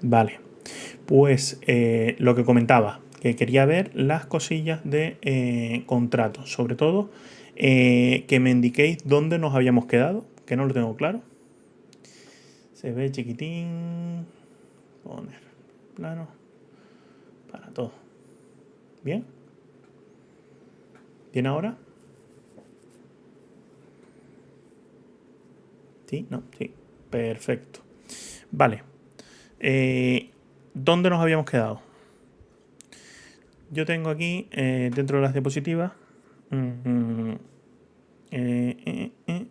Vale. Pues lo que comentaba, que quería ver las cosillas de contrato. Sobre todo, que me indiquéis dónde nos habíamos quedado, que no lo tengo claro. Se ve chiquitín. Poner plano para todo. ¿Bien? ¿Bien ahora? ¿Sí? ¿No? Sí. Perfecto. Vale. ¿Dónde nos habíamos quedado? Yo tengo aquí, dentro de las diapositivas, mm, eh, eh, eh,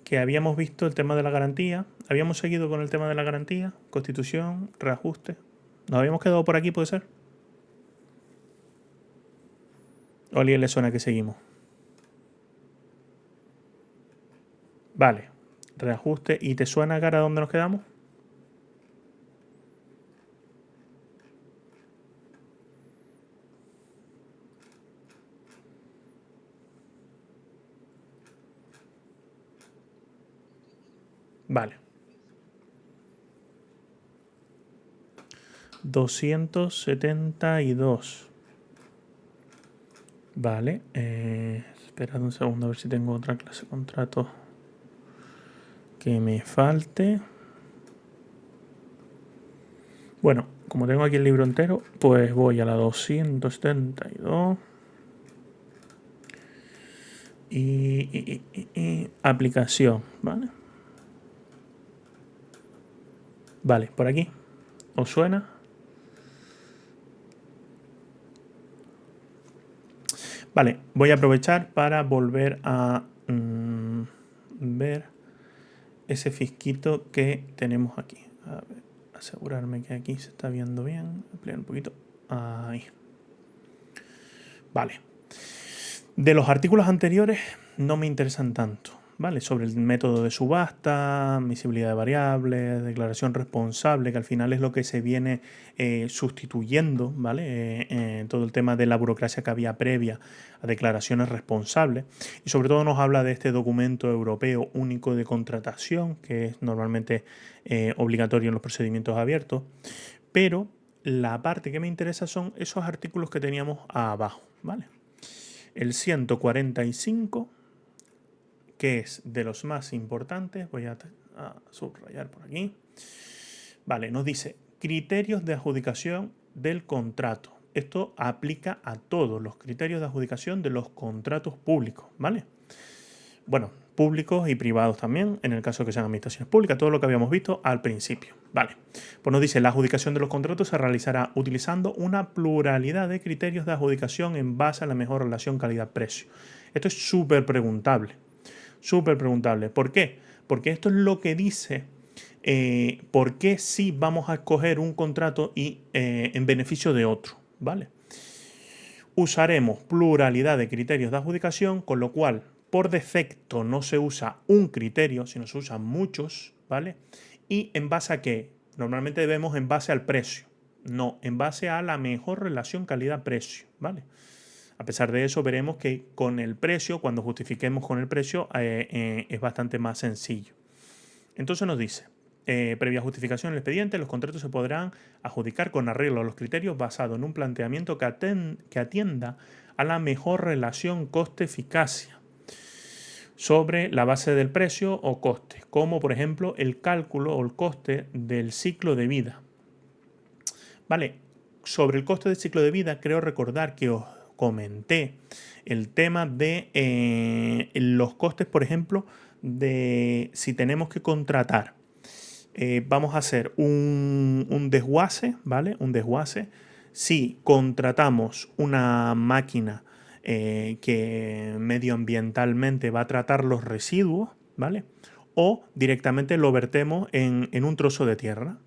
que habíamos visto el tema de la garantía. Habíamos seguido con el tema de la garantía, constitución, reajuste. ¿Nos habíamos quedado por aquí, puede ser? ¿O a alguien le suena que seguimos? Vale. Reajuste. ¿Y te suena, Cara, dónde nos quedamos? Vale. 272. Vale. Esperad un segundo a ver si tengo otra clase de contrato que me falte. Bueno, como tengo aquí el libro entero, pues voy a la 272. Y aplicación, ¿vale? Vale, por aquí. ¿Os suena? Vale, voy a aprovechar para volver a ver ese fisquito que tenemos aquí. A ver, asegurarme que aquí se está viendo bien. Ampliar un poquito. Ahí. Vale. De los artículos anteriores no me interesan tanto, ¿vale? Sobre el método de subasta, admisibilidad de variables, declaración responsable, que al final es lo que se viene sustituyendo, ¿vale? Todo el tema de la burocracia que había previa a declaraciones responsables. Y sobre todo nos habla de este documento europeo único de contratación, que es normalmente obligatorio en los procedimientos abiertos. Pero la parte que me interesa son esos artículos que teníamos abajo, ¿vale? El 145, que es de los más importantes, voy a subrayar por aquí. Vale, nos dice criterios de adjudicación del contrato. Esto aplica a todos los criterios de adjudicación de los contratos públicos, ¿vale? Bueno, públicos y privados también, en el caso que sean administraciones públicas, todo lo que habíamos visto al principio. Vale, pues nos dice, la adjudicación de los contratos se realizará utilizando una pluralidad de criterios de adjudicación en base a la mejor relación calidad-precio. Esto es súper preguntable, súper preguntable. ¿Por qué? Porque esto es lo que dice por qué sí vamos a escoger un contrato y en beneficio de otro, ¿vale? Usaremos pluralidad de criterios de adjudicación, con lo cual por defecto no se usa un criterio, sino se usan muchos, ¿vale? ¿Y en base a qué? Normalmente vemos en base al precio, no, en base a la mejor relación calidad-precio, ¿vale? A pesar de eso, veremos que con el precio, cuando justifiquemos con el precio, es bastante más sencillo. Entonces nos dice, previa justificación del expediente, los contratos se podrán adjudicar con arreglo a los criterios basado en un planteamiento que atienda a la mejor relación coste-eficacia sobre la base del precio o coste, como por ejemplo el cálculo o el coste del ciclo de vida. Vale, sobre el coste del ciclo de vida, creo recordar que os comenté el tema de los costes, por ejemplo, de si tenemos que contratar. Vamos a hacer un desguace, ¿vale? Un desguace. Si contratamos una máquina que medioambientalmente va a tratar los residuos, ¿vale? O directamente lo vertemos en un trozo de tierra.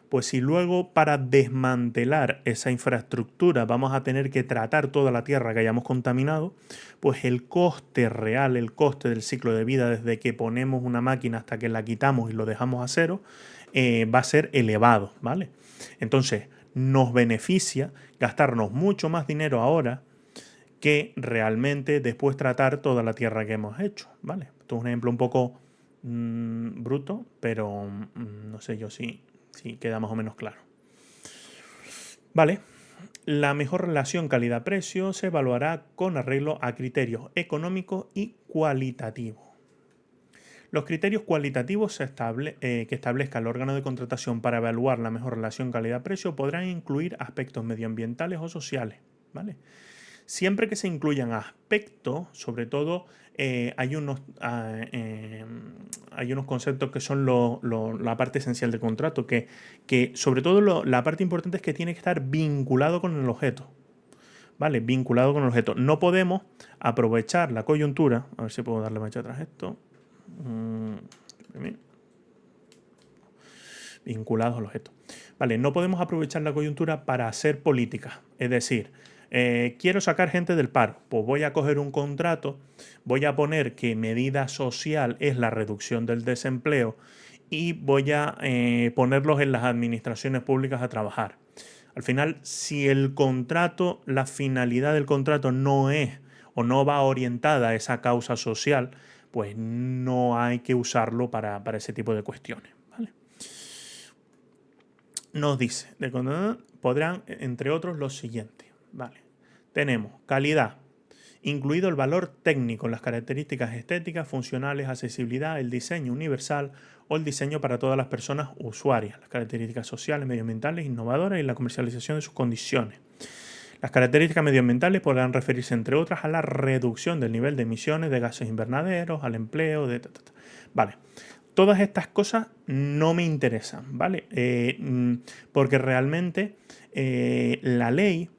Pues si luego para desmantelar esa infraestructura vamos a tener que tratar toda la tierra que hayamos contaminado, pues el coste real, el coste del ciclo de vida desde que ponemos una máquina hasta que la quitamos y lo dejamos a cero, va a ser elevado, ¿vale? Entonces nos beneficia gastarnos mucho más dinero ahora que realmente después tratar toda la tierra que hemos hecho, ¿vale? Esto es un ejemplo un poco bruto, pero no sé yo si queda más o menos claro. Vale. La mejor relación calidad-precio se evaluará con arreglo a criterios económicos y cualitativos. Los criterios cualitativos que establezca el órgano de contratación para evaluar la mejor relación calidad-precio podrán incluir aspectos medioambientales o sociales, ¿vale? Siempre que se incluyan aspectos, sobre todo hay unos conceptos que son la parte esencial del contrato, que sobre todo la parte importante es que tiene que estar vinculado con el objeto. ¿Vale? Vinculado con el objeto. No podemos aprovechar la coyuntura. A ver si puedo darle marcha atrás a esto. Vinculados al objeto. Vale, no podemos aprovechar la coyuntura para hacer política. Es decir, quiero sacar gente del paro. Pues voy a coger un contrato, voy a poner que medida social es la reducción del desempleo y voy a ponerlos en las administraciones públicas a trabajar. Al final, si el contrato, la finalidad del contrato no es o no va orientada a esa causa social, pues no hay que usarlo para ese tipo de cuestiones. ¿Vale? Nos dice, podrán, entre otros, los siguientes. ¿Vale? Tenemos calidad, incluido el valor técnico, las características estéticas, funcionales, accesibilidad, el diseño universal o el diseño para todas las personas usuarias, las características sociales, medioambientales, innovadoras y la comercialización de sus condiciones. Las características medioambientales podrán referirse, entre otras, a la reducción del nivel de emisiones de gases invernaderos, al empleo, Vale. Todas estas cosas no me interesan, ¿vale? Porque realmente la ley...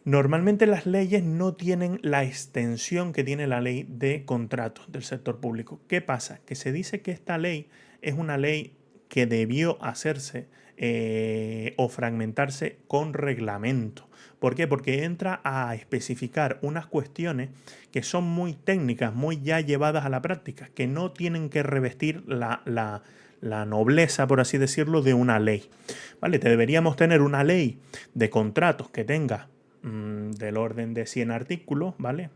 Normalmente las leyes no tienen la extensión que tiene la ley de contratos del sector público. ¿Qué pasa? Que se dice que esta ley es una ley que debió hacerse o fragmentarse con reglamento. ¿Por qué? Porque entra a especificar unas cuestiones que son muy técnicas, muy ya llevadas a la práctica, que no tienen que revestir la nobleza, por así decirlo, de una ley. ¿Vale? Deberíamos tener una ley de contratos que tenga del orden de 100 artículos, ¿vale?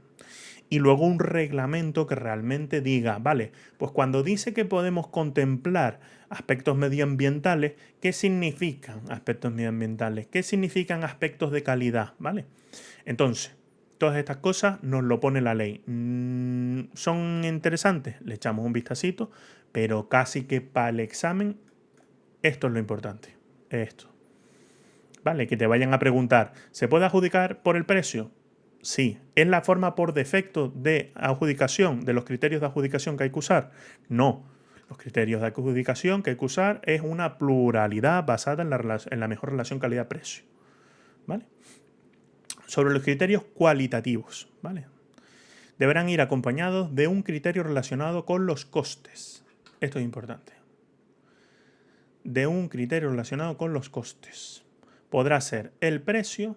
Y luego un reglamento que realmente diga, vale, pues cuando dice que podemos contemplar aspectos medioambientales, ¿qué significan aspectos medioambientales? ¿Qué significan aspectos de calidad? ¿Vale? Entonces, todas estas cosas nos lo pone la ley. ¿Son interesantes? Le echamos un vistacito, pero casi que para el examen, esto es lo importante. Esto. ¿Vale? Que te vayan a preguntar, ¿se puede adjudicar por el precio? Sí. ¿Es la forma por defecto de adjudicación, de los criterios de adjudicación que hay que usar? No. Los criterios de adjudicación que hay que usar es una pluralidad basada en la mejor relación calidad-precio. ¿Vale? Sobre los criterios cualitativos, ¿vale? Deberán ir acompañados de un criterio relacionado con los costes. Esto es importante. De un criterio relacionado con los costes. Podrá ser el precio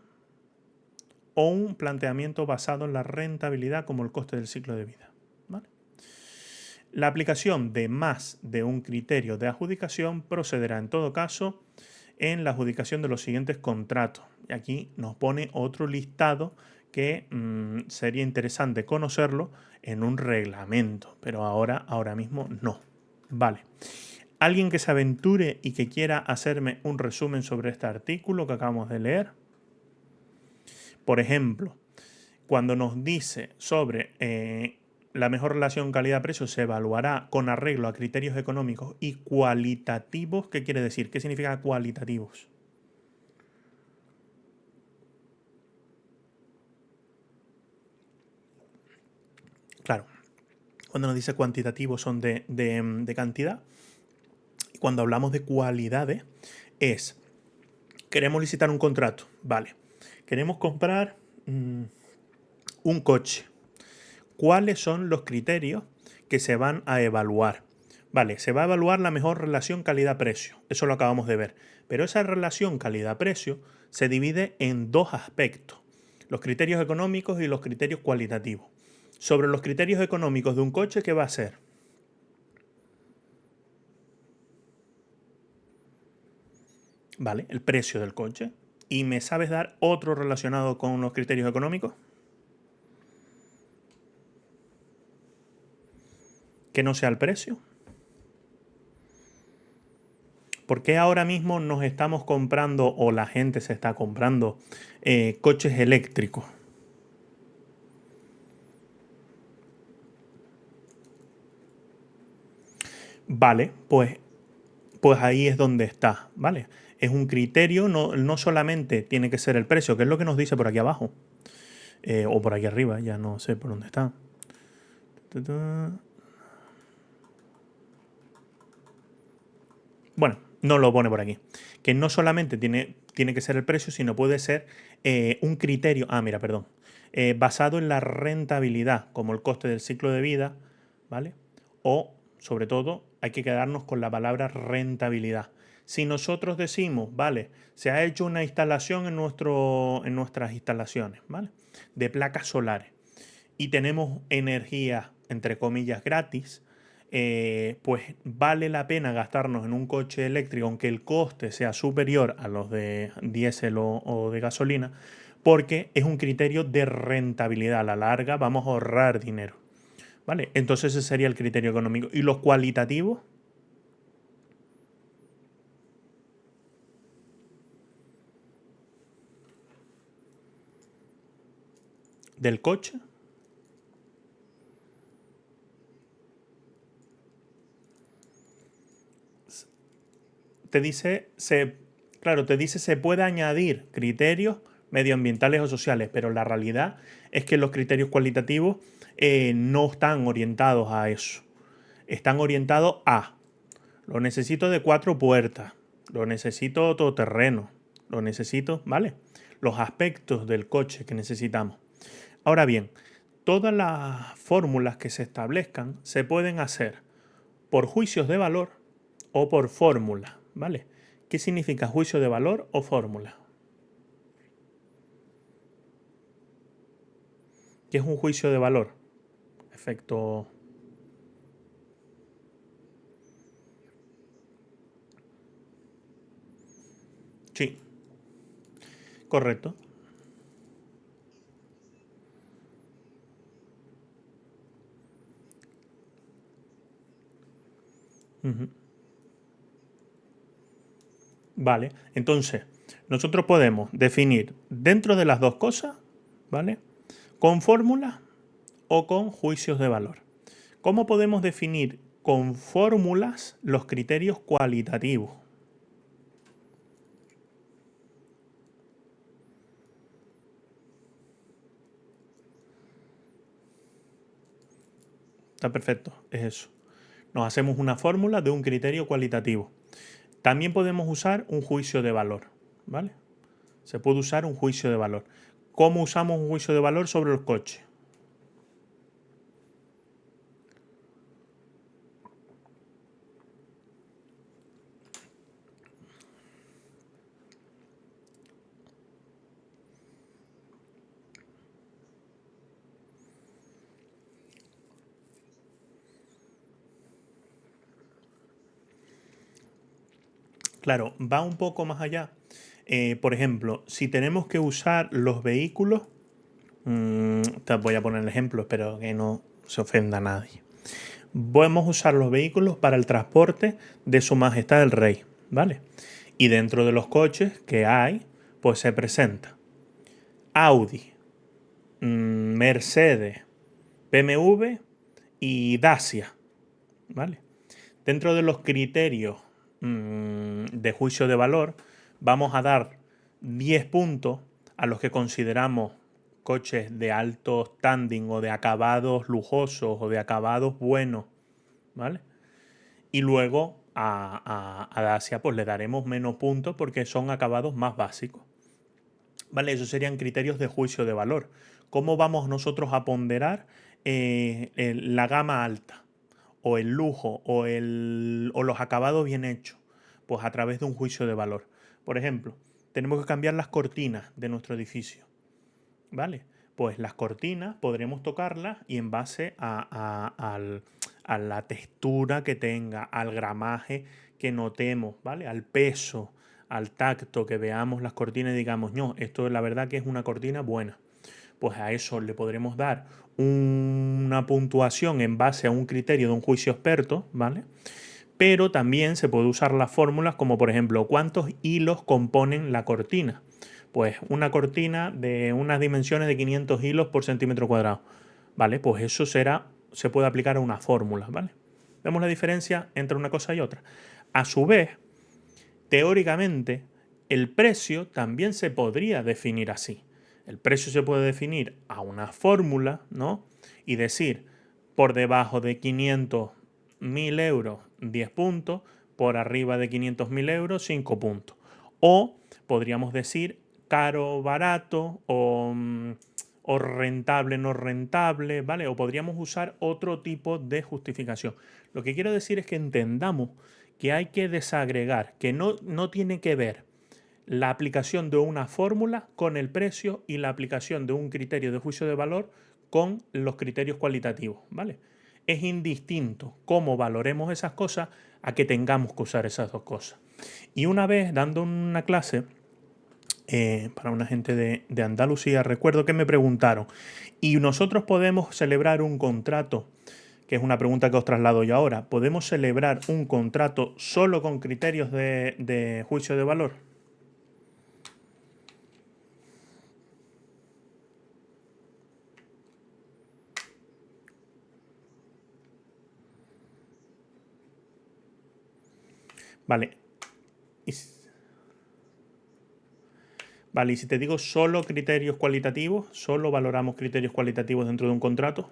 o un planteamiento basado en la rentabilidad como el coste del ciclo de vida. ¿Vale? La aplicación de más de un criterio de adjudicación procederá en todo caso en la adjudicación de los siguientes contratos. Y aquí nos pone otro listado que sería interesante conocerlo en un reglamento, pero ahora mismo no. Vale. ¿Alguien que se aventure y que quiera hacerme un resumen sobre este artículo que acabamos de leer? Por ejemplo, cuando nos dice sobre la mejor relación calidad-precio se evaluará con arreglo a criterios económicos y cualitativos, ¿qué quiere decir? ¿Qué significa cualitativos? Claro, cuando nos dice cuantitativos son de cantidad. Cuando hablamos de cualidades es, queremos licitar un contrato, vale. Queremos comprar un coche. ¿Cuáles son los criterios que se van a evaluar? Vale, se va a evaluar la mejor relación calidad-precio. Eso lo acabamos de ver. Pero esa relación calidad-precio se divide en dos aspectos. Los criterios económicos y los criterios cualitativos. Sobre los criterios económicos de un coche, ¿qué va a ser? Vale, el precio del coche. ¿Y me sabes dar otro relacionado con los criterios económicos? Que no sea el precio. ¿Por qué ahora mismo nos estamos comprando o la gente se está comprando coches eléctricos? Vale, pues ahí es donde está, ¿vale? Es un criterio, no solamente tiene que ser el precio, que es lo que nos dice por aquí abajo, o por aquí arriba, ya no sé por dónde está. Bueno, no lo pone por aquí. Que no solamente tiene que ser el precio, sino puede ser un criterio, mira, perdón, basado en la rentabilidad, como el coste del ciclo de vida, ¿vale? O, sobre todo, hay que quedarnos con la palabra rentabilidad. Si nosotros decimos, vale, se ha hecho una instalación en nuestras instalaciones, ¿vale? De placas solares y tenemos energía, entre comillas, gratis, pues vale la pena gastarnos en un coche eléctrico, aunque el coste sea superior a los de diésel o de gasolina, porque es un criterio de rentabilidad. A la larga vamos a ahorrar dinero. ¿Vale? Entonces ese sería el criterio económico. ¿Y los cualitativos del coche? Te dice, claro, te dice se puede añadir criterios medioambientales o sociales, pero la realidad es que los criterios cualitativos no están orientados a eso. Están orientados a lo necesito de 4 puertas, lo necesito todoterreno, lo necesito, ¿vale? Los aspectos del coche que necesitamos. Ahora bien, todas las fórmulas que se establezcan se pueden hacer por juicios de valor o por fórmula, ¿vale? ¿Qué significa juicio de valor o fórmula? ¿Qué es un juicio de valor? Efecto... Sí, correcto. Ujú. Vale, entonces nosotros podemos definir dentro de las dos cosas, ¿vale? Con fórmula o con juicios de valor. ¿Cómo podemos definir con fórmulas los criterios cualitativos? Está perfecto, es eso. Nos hacemos una fórmula de un criterio cualitativo. También podemos usar un juicio de valor, ¿vale? Se puede usar un juicio de valor. ¿Cómo usamos un juicio de valor sobre el coche? Claro, va un poco más allá. Por ejemplo, si tenemos que usar los vehículos, te voy a poner el ejemplo, espero que no se ofenda a nadie. Podemos usar los vehículos para el transporte de Su Majestad el Rey, ¿vale? Y dentro de los coches que hay, pues se presenta Audi, Mercedes, BMW y Dacia, ¿vale? Dentro de los criterios de juicio de valor, vamos a dar 10 puntos a los que consideramos coches de alto standing o de acabados lujosos o de acabados buenos, ¿vale? Y luego a Dacia pues le daremos menos puntos porque son acabados más básicos. ¿Vale? Esos serían criterios de juicio de valor. ¿Cómo vamos nosotros a ponderar la gama alta? O el lujo, o los acabados bien hechos. Pues a través de un juicio de valor. Por ejemplo, tenemos que cambiar las cortinas de nuestro edificio. ¿Vale? Pues las cortinas podremos tocarlas y en base a la textura que tenga, al gramaje que notemos, ¿vale? Al peso, al tacto, que veamos las cortinas y digamos, no, esto la verdad que es una cortina buena. Pues a eso le podremos dar una puntuación en base a un criterio de un juicio experto, ¿vale? Pero también se puede usar las fórmulas como, por ejemplo, ¿cuántos hilos componen la cortina? Pues una cortina de unas dimensiones de 500 hilos por centímetro cuadrado. ¿Vale? Pues eso se puede aplicar a una fórmula, ¿vale? Vemos la diferencia entre una cosa y otra. A su vez, teóricamente, el precio también se podría definir así. El precio se puede definir a una fórmula, ¿no? Y decir, por debajo de 500.000 euros, 10 puntos, por arriba de 500.000 euros, 5 puntos. O podríamos decir caro, barato, o rentable, no rentable, ¿vale? O podríamos usar otro tipo de justificación. Lo que quiero decir es que entendamos que hay que desagregar, que no tiene que ver la aplicación de una fórmula con el precio y la aplicación de un criterio de juicio de valor con los criterios cualitativos, ¿vale? Es indistinto cómo valoremos esas cosas a que tengamos que usar esas dos cosas. Y una vez dando una clase para una gente de Andalucía, recuerdo que me preguntaron, ¿y nosotros podemos celebrar un contrato? Que es una pregunta que os traslado yo ahora. ¿Podemos celebrar un contrato solo con criterios de juicio de valor? Vale. Y, vale, y si te digo solo criterios cualitativos, solo valoramos criterios cualitativos dentro de un contrato.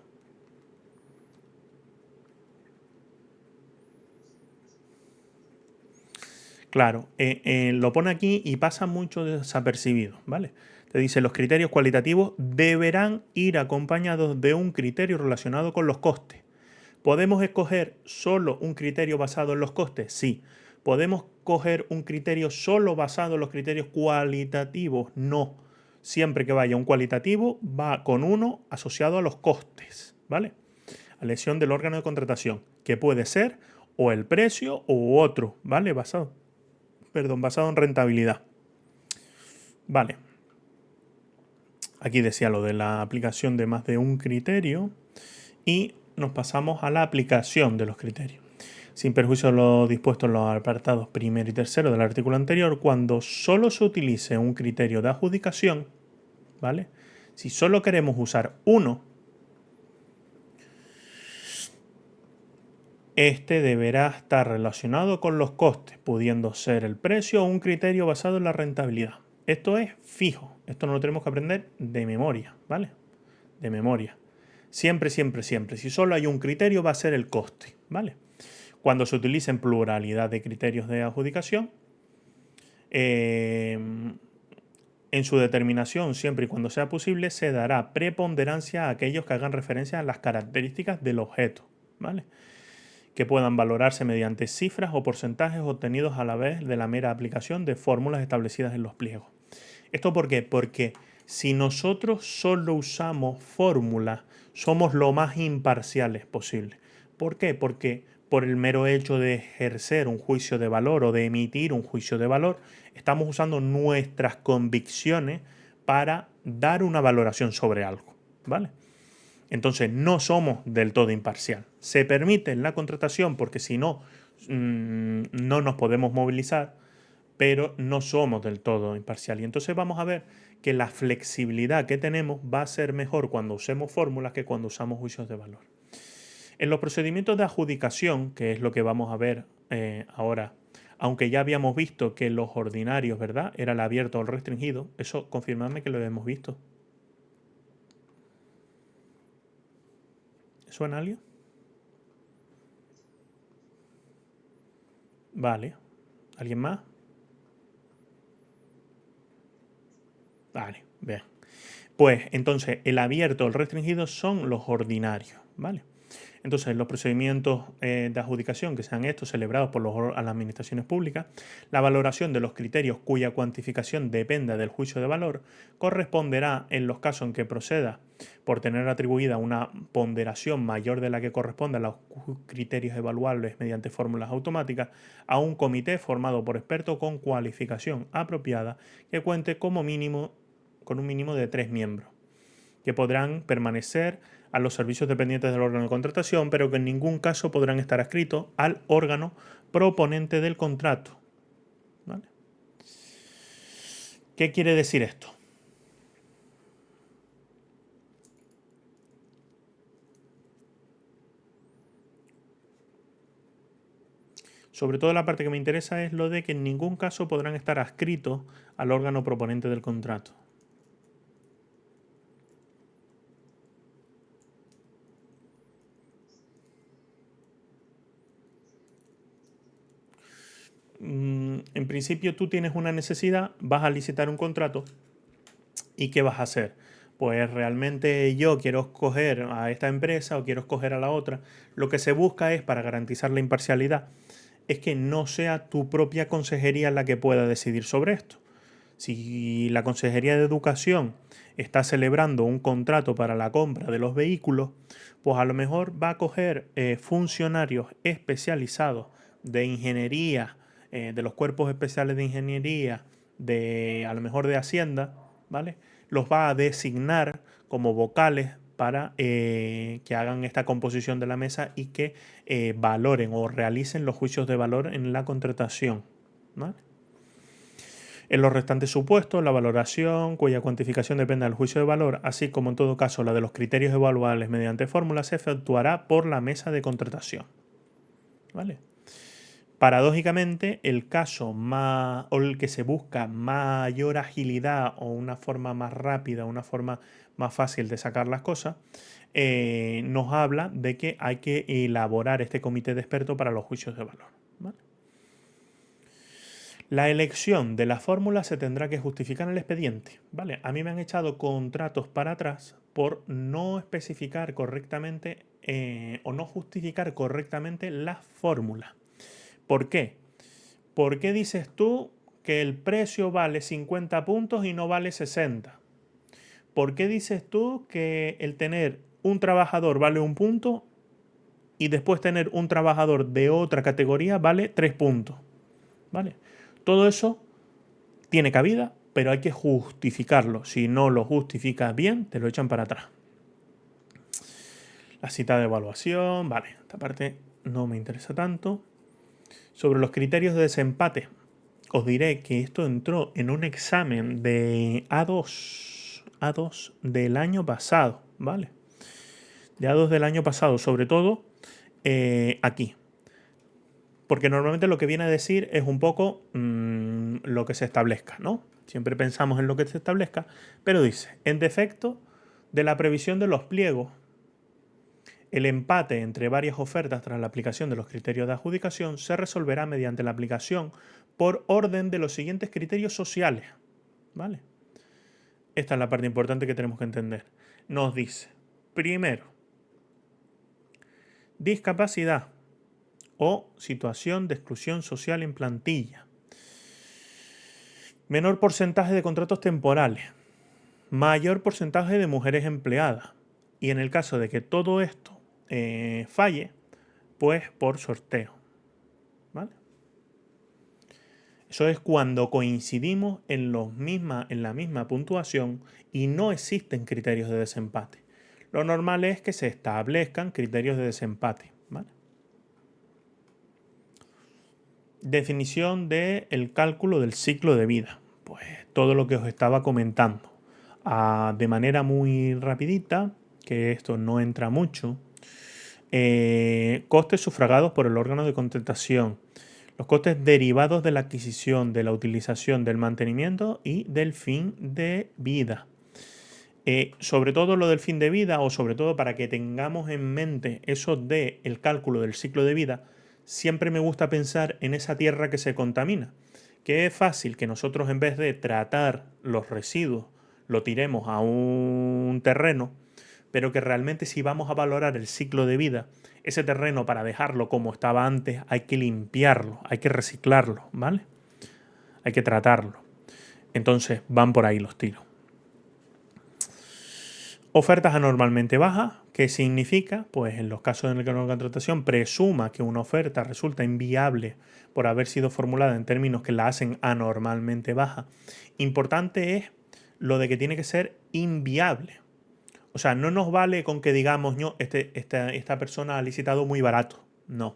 Claro, lo pone aquí y pasa mucho desapercibido, ¿vale? Te dice, los criterios cualitativos deberán ir acompañados de un criterio relacionado con los costes. ¿Podemos escoger solo un criterio basado en los costes? Sí. ¿Podemos coger un criterio solo basado en los criterios cualitativos? No. Siempre que vaya un cualitativo, va con uno asociado a los costes, ¿vale? A elección del órgano de contratación, que puede ser o el precio u otro, ¿vale? Basado en rentabilidad. Vale. Aquí decía lo de la aplicación de más de un criterio y nos pasamos a la aplicación de los criterios. Sin perjuicio de lo dispuesto en los apartados primero y tercero del artículo anterior, cuando solo se utilice un criterio de adjudicación, ¿vale? Si solo queremos usar uno, este deberá estar relacionado con los costes, pudiendo ser el precio o un criterio basado en la rentabilidad. Esto es fijo, esto no lo tenemos que aprender de memoria, ¿vale? De memoria. Siempre, siempre, siempre. Si solo hay un criterio, va a ser el coste, ¿vale? Cuando se utilicen pluralidad de criterios de adjudicación, en su determinación, siempre y cuando sea posible, se dará preponderancia a aquellos que hagan referencia a las características del objeto, ¿vale? Que puedan valorarse mediante cifras o porcentajes obtenidos a la vez de la mera aplicación de fórmulas establecidas en los pliegos. ¿Esto por qué? Porque si nosotros solo usamos fórmulas, somos lo más imparciales posible. ¿Por qué? Porque por el mero hecho de ejercer un juicio de valor o de emitir un juicio de valor, estamos usando nuestras convicciones para dar una valoración sobre algo, ¿vale? Entonces no somos del todo imparcial. Se permite en la contratación porque si no, no nos podemos movilizar, pero no somos del todo imparcial. Y entonces vamos a ver que la flexibilidad que tenemos va a ser mejor cuando usemos fórmulas que cuando usamos juicios de valor. En los procedimientos de adjudicación, que es lo que vamos a ver ahora, aunque ya habíamos visto que los ordinarios, ¿verdad? Era el abierto o el restringido, eso confirmadme que lo hemos visto. ¿Suena a alguien? Vale. ¿Alguien más? Vale, bien. Pues entonces el abierto o el restringido son los ordinarios, ¿vale? Entonces, los procedimientos de adjudicación que sean estos celebrados por las administraciones públicas, la valoración de los criterios cuya cuantificación dependa del juicio de valor corresponderá en los casos en que proceda por tener atribuida una ponderación mayor de la que corresponde a los criterios evaluables mediante fórmulas automáticas a un comité formado por expertos con cualificación apropiada que cuente como mínimo con un mínimo de 3 miembros. que podrán permanecer a los servicios dependientes del órgano de contratación, pero que en ningún caso podrán estar adscritos al órgano proponente del contrato. ¿Vale? ¿Qué quiere decir esto? Sobre todo la parte que me interesa es lo de que en ningún caso podrán estar adscritos al órgano proponente del contrato. En principio tú tienes una necesidad, vas a licitar un contrato y ¿qué vas a hacer? Pues realmente yo quiero escoger a esta empresa o quiero escoger a la otra. Lo que se busca es, para garantizar la imparcialidad, es que no sea tu propia consejería la que pueda decidir sobre esto. Si la Consejería de Educación está celebrando un contrato para la compra de los vehículos, pues a lo mejor va a coger funcionarios especializados de ingeniería, de los cuerpos especiales de ingeniería, a lo mejor de Hacienda, ¿vale? Los va a designar como vocales para que hagan esta composición de la mesa y que valoren o realicen los juicios de valor en la contratación, ¿vale? En los restantes supuestos, la valoración, cuya cuantificación depende del juicio de valor, así como en todo caso la de los criterios evaluables mediante fórmulas, se efectuará por la mesa de contratación. ¿Vale? Paradójicamente, el caso más, o el que se busca mayor agilidad o una forma más rápida, una forma más fácil de sacar las cosas, nos habla de que hay que elaborar este comité de expertos para los juicios de valor. ¿Vale? La elección de la fórmula se tendrá que justificar en el expediente. ¿Vale? A mí me han echado contratos para atrás por no especificar correctamente o no justificar correctamente la fórmula. ¿Por qué? ¿Por qué dices tú que el precio vale 50 puntos y no vale 60? ¿Por qué dices tú que el tener un trabajador vale 1 punto y después tener un trabajador de otra categoría vale 3 puntos? ¿Vale? Todo eso tiene cabida, pero hay que justificarlo. Si no lo justificas bien, te lo echan para atrás. La cita de evaluación, vale, esta parte no me interesa tanto. Sobre los criterios de desempate, os diré que esto entró en un examen de A2 del año pasado, ¿vale? De A2 del año pasado, sobre todo aquí. Porque normalmente lo que viene a decir es un poco lo que se establezca, ¿no? Siempre pensamos en lo que se establezca, pero dice, en defecto de la previsión de los pliegos, el empate entre varias ofertas tras la aplicación de los criterios de adjudicación se resolverá mediante la aplicación por orden de los siguientes criterios sociales. ¿Vale? Esta es la parte importante que tenemos que entender. Nos dice, primero, discapacidad o situación de exclusión social en plantilla. Menor porcentaje de contratos temporales. Mayor porcentaje de mujeres empleadas. Y en el caso de que todo esto falle, pues por sorteo. ¿Vale? Eso es cuando coincidimos en la misma puntuación y no existen criterios de desempate. Lo normal es que se establezcan criterios de desempate. ¿Vale? Definición del cálculo del ciclo de vida. Pues todo lo que os estaba comentando. De manera muy rapidita, que esto no entra mucho. Costes sufragados por el órgano de contratación. Los costes derivados de la adquisición, de la utilización, del mantenimiento y del fin de vida. Sobre todo lo del fin de vida, o sobre todo para que tengamos en mente eso del cálculo del ciclo de vida, siempre me gusta pensar en esa tierra que se contamina. Que es fácil que nosotros, en vez de tratar los residuos, lo tiremos a un terreno, pero que realmente, si vamos a valorar el ciclo de vida, ese terreno, para dejarlo como estaba antes, hay que limpiarlo, hay que reciclarlo, ¿vale? Hay que tratarlo. Entonces van por ahí los tiros. Ofertas anormalmente bajas, ¿qué significa? Pues en los casos en los que una contratación presuma que una oferta resulta inviable por haber sido formulada en términos que la hacen anormalmente baja. Importante es lo de que tiene que ser inviable. O sea, no nos vale con que digamos, no, esta persona ha licitado muy barato. No.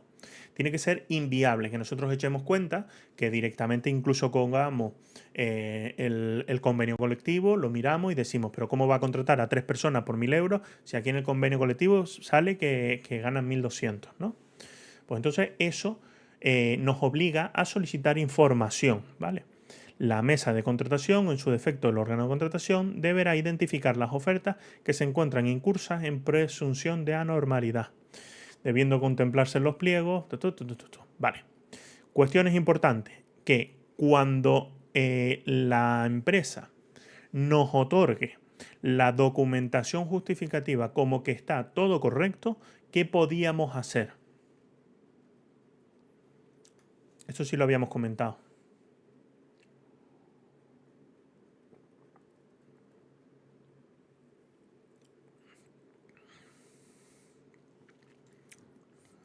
Tiene que ser inviable, que nosotros echemos cuenta, que directamente incluso pongamos el convenio colectivo, lo miramos y decimos, pero ¿cómo va a contratar a 3 personas por 1.000 euros si aquí en el convenio colectivo sale que ganan 1.200, ¿no? Pues entonces eso nos obliga a solicitar información, ¿vale? La mesa de contratación, o en su defecto el órgano de contratación, deberá identificar las ofertas que se encuentran incursas en presunción de anormalidad, debiendo contemplarse en los pliegos. Vale. Cuestiones importantes, que cuando la empresa nos otorgue la documentación justificativa como que está todo correcto, ¿qué podíamos hacer? Eso sí lo habíamos comentado.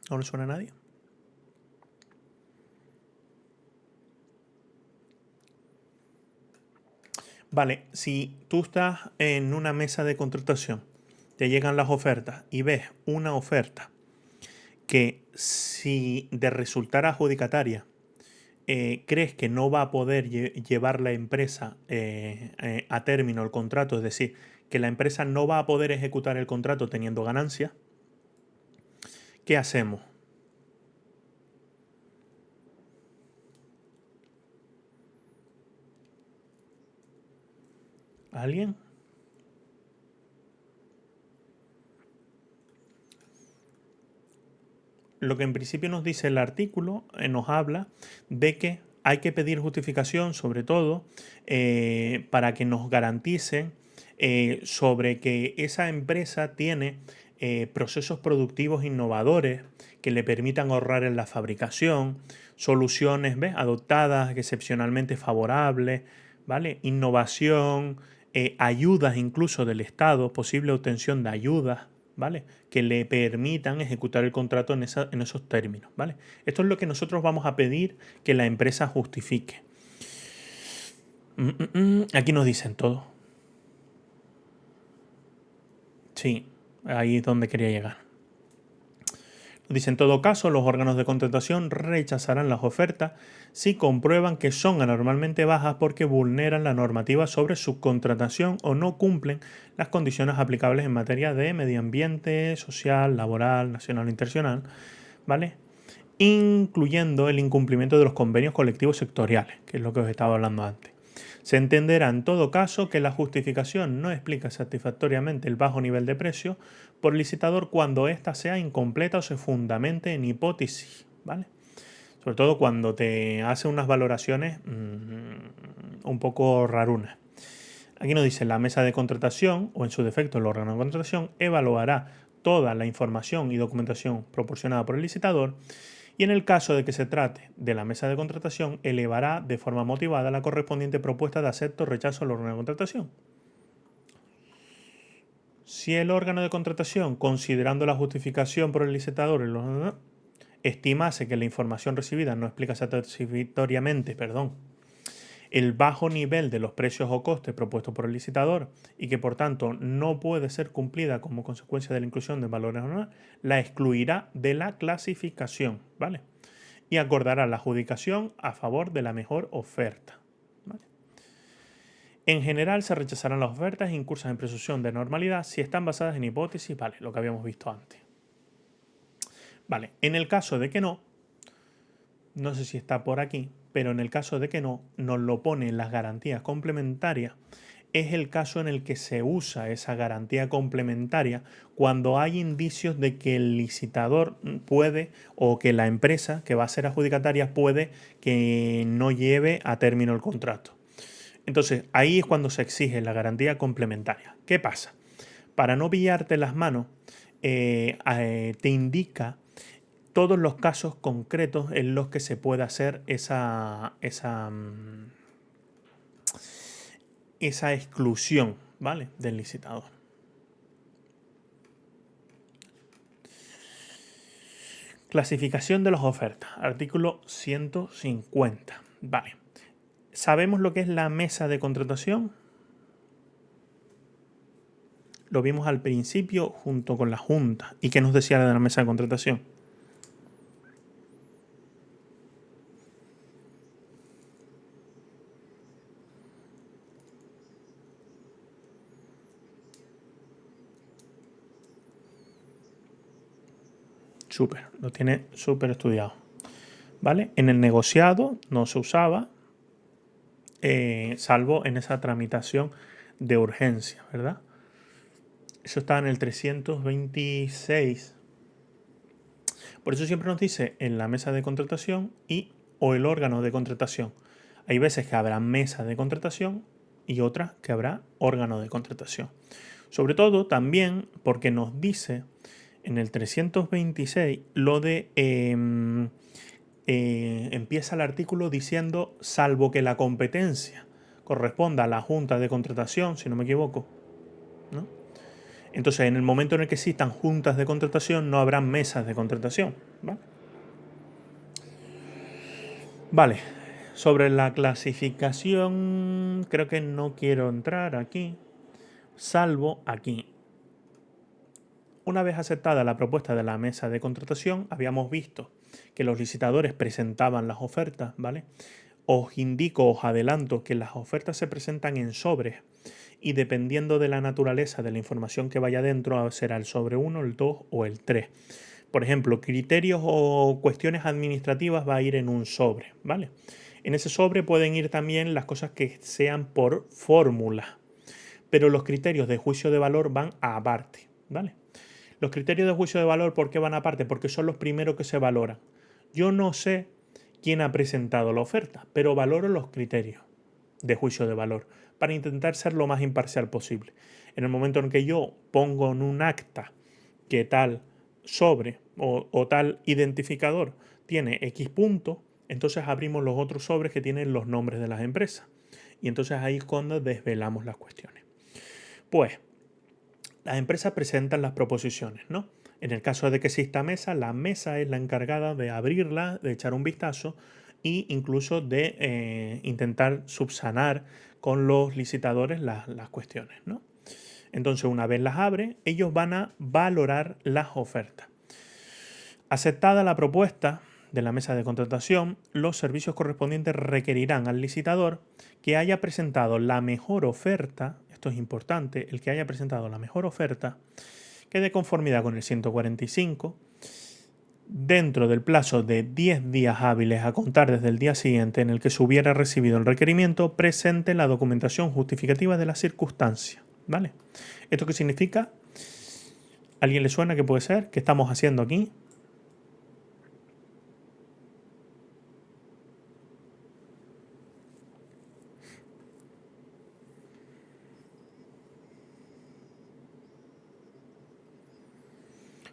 ¿No le suena a nadie? Vale, si tú estás en una mesa de contratación, te llegan las ofertas y ves una oferta que si de resultar adjudicataria crees que no va a poder llevar la empresa a término el contrato, es decir, que la empresa no va a poder ejecutar el contrato teniendo ganancias, ¿qué hacemos? ¿Alguien? Lo que en principio nos dice el artículo nos habla de que hay que pedir justificación, sobre todo, para que nos garanticen sobre que esa empresa tiene procesos productivos innovadores que le permitan ahorrar en la fabricación, soluciones, ¿ves?, adoptadas excepcionalmente favorables, ¿vale? Innovación, ayudas incluso del Estado, posible obtención de ayudas, ¿vale?, que le permitan ejecutar el contrato en esos términos, ¿vale? Esto es lo que nosotros vamos a pedir que la empresa justifique. Aquí nos dicen todo. Sí, ahí es donde quería llegar. Dice, en todo caso, los órganos de contratación rechazarán las ofertas si comprueban que son anormalmente bajas porque vulneran la normativa sobre subcontratación o no cumplen las condiciones aplicables en materia de medio ambiente, social, laboral, nacional o internacional, ¿vale? Incluyendo el incumplimiento de los convenios colectivos sectoriales, que es lo que os estaba hablando antes. Se entenderá en todo caso que la justificación no explica satisfactoriamente el bajo nivel de precio por el licitador cuando ésta sea incompleta o se fundamente en hipótesis, ¿vale? Sobre todo cuando te hace unas valoraciones un poco rarunas. Aquí nos dice, la mesa de contratación, o en su defecto el órgano de contratación, evaluará toda la información y documentación proporcionada por el licitador y en el caso de que se trate de la mesa de contratación, elevará de forma motivada la correspondiente propuesta de acepto o rechazo al órgano de contratación. Si el órgano de contratación, considerando la justificación por el licitador, estimase que la información recibida no explica satisfactoriamente, el bajo nivel de los precios o costes propuestos por el licitador y que por tanto no puede ser cumplida como consecuencia de la inclusión de valores anuales, la excluirá de la clasificación, ¿vale? Y acordará la adjudicación a favor de la mejor oferta, ¿vale? En general se rechazarán las ofertas incursas en presunción de normalidad si están basadas en hipótesis, ¿vale?, lo que habíamos visto antes. Vale, en el caso de que no sé si está por aquí, pero en el caso de que no, nos lo pone en las garantías complementarias. Es el caso en el que se usa esa garantía complementaria cuando hay indicios de que el licitador puede o que la empresa que va a ser adjudicataria puede que no lleve a término el contrato. Entonces, ahí es cuando se exige la garantía complementaria. ¿Qué pasa? Para no pillarte las manos, te indica todos los casos concretos en los que se puede hacer esa exclusión, ¿vale?, del licitador. Clasificación de las ofertas. Artículo 150. Vale. ¿Sabemos lo que es la mesa de contratación? Lo vimos al principio junto con la Junta. ¿Y qué nos decía de la mesa de contratación? Súper, lo tiene súper estudiado. ¿Vale? En el negociado no se usaba, salvo en esa tramitación de urgencia, ¿verdad? Eso está en el 326. Por eso siempre nos dice en la mesa de contratación y o el órgano de contratación. Hay veces que habrá mesa de contratación y otras que habrá órgano de contratación. Sobre todo también porque nos dice en el 326 lo de empieza el artículo diciendo salvo que la competencia corresponda a la junta de contratación, si no me equivoco, ¿no? Entonces, en el momento en el que existan juntas de contratación, no habrá mesas de contratación, ¿vale? Vale, sobre la clasificación, creo que no quiero entrar aquí, salvo aquí. Una vez aceptada la propuesta de la mesa de contratación, habíamos visto que los licitadores presentaban las ofertas, ¿vale? Os indico, os adelanto que las ofertas se presentan en sobres y dependiendo de la naturaleza de la información que vaya dentro, será el sobre 1, el 2 o el 3. Por ejemplo, criterios o cuestiones administrativas va a ir en un sobre, ¿vale? En ese sobre pueden ir también las cosas que sean por fórmula, pero los criterios de juicio de valor van aparte, ¿vale? Los criterios de juicio de valor, ¿por qué van aparte? Porque son los primeros que se valoran. Yo no sé quién ha presentado la oferta, pero valoro los criterios de juicio de valor para intentar ser lo más imparcial posible. En el momento en que yo pongo en un acta que tal sobre o tal identificador tiene X puntos, entonces abrimos los otros sobres que tienen los nombres de las empresas. Y entonces ahí es cuando desvelamos las cuestiones. Pues las empresas presentan las proposiciones, ¿no? En el caso de que exista mesa, la mesa es la encargada de abrirla, de echar un vistazo e incluso de intentar subsanar con los licitadores las cuestiones, ¿no? Entonces, una vez las abre, ellos van a valorar las ofertas. Aceptada la propuesta de la mesa de contratación, los servicios correspondientes requerirán al licitador que haya presentado la mejor oferta, esto es importante, el que haya presentado la mejor oferta, que de conformidad con el 145, dentro del plazo de 10 días hábiles a contar desde el día siguiente en el que se hubiera recibido el requerimiento, presente la documentación justificativa de la circunstancia. ¿Vale? ¿Esto qué significa? ¿A alguien le suena que puede ser? ¿Qué estamos haciendo aquí?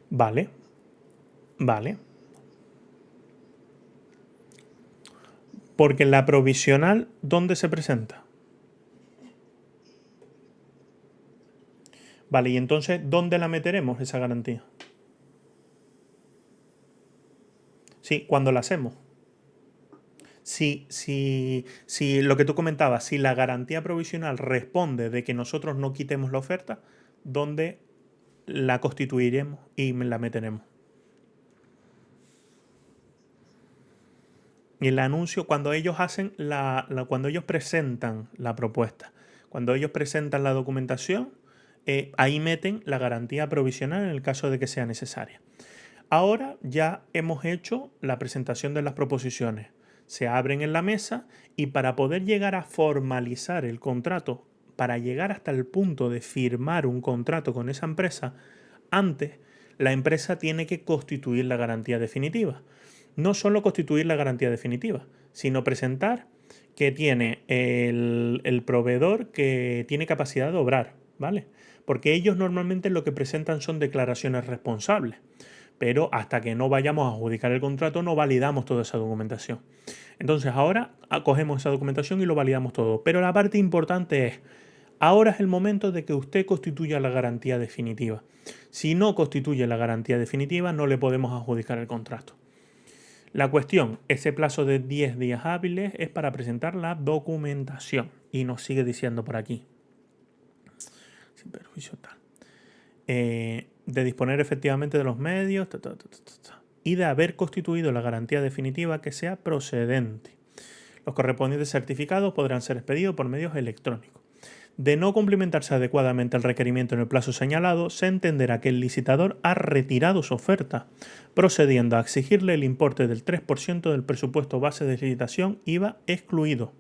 Vale, vale. Porque la provisional, ¿dónde se presenta? Vale, y entonces, ¿dónde la meteremos esa garantía? Sí, cuando la hacemos. Si lo que tú comentabas, si la garantía provisional responde de que nosotros no quitemos la oferta, ¿dónde la constituiremos y la meteremos? Y el anuncio, cuando ellos hacen cuando ellos presentan la propuesta, cuando ellos presentan la documentación, ahí meten la garantía provisional en el caso de que sea necesaria. Ahora ya hemos hecho la presentación de las proposiciones. Se abren en la mesa y para poder llegar a formalizar el contrato, para llegar hasta el punto de firmar un contrato con esa empresa, antes la empresa tiene que constituir la garantía definitiva. No solo constituir la garantía definitiva, sino presentar que tiene el proveedor que tiene capacidad de obrar, ¿vale? Porque ellos normalmente lo que presentan son declaraciones responsables, pero hasta que no vayamos a adjudicar el contrato no validamos toda esa documentación. Entonces ahora acogemos esa documentación y lo validamos todo. Pero la parte importante es, ahora es el momento de que usted constituya la garantía definitiva. Si no constituye la garantía definitiva, no le podemos adjudicar el contrato. La cuestión, ese plazo de 10 días hábiles es para presentar la documentación. Y nos sigue diciendo por aquí. Sin perjuicio tal. de disponer efectivamente de los medios y de haber constituido la garantía definitiva que sea procedente. Los correspondientes certificados podrán ser expedidos por medios electrónicos. De no cumplimentarse adecuadamente el requerimiento en el plazo señalado, se entenderá que el licitador ha retirado su oferta, procediendo a exigirle el importe del 3% del presupuesto base de licitación IVA excluido,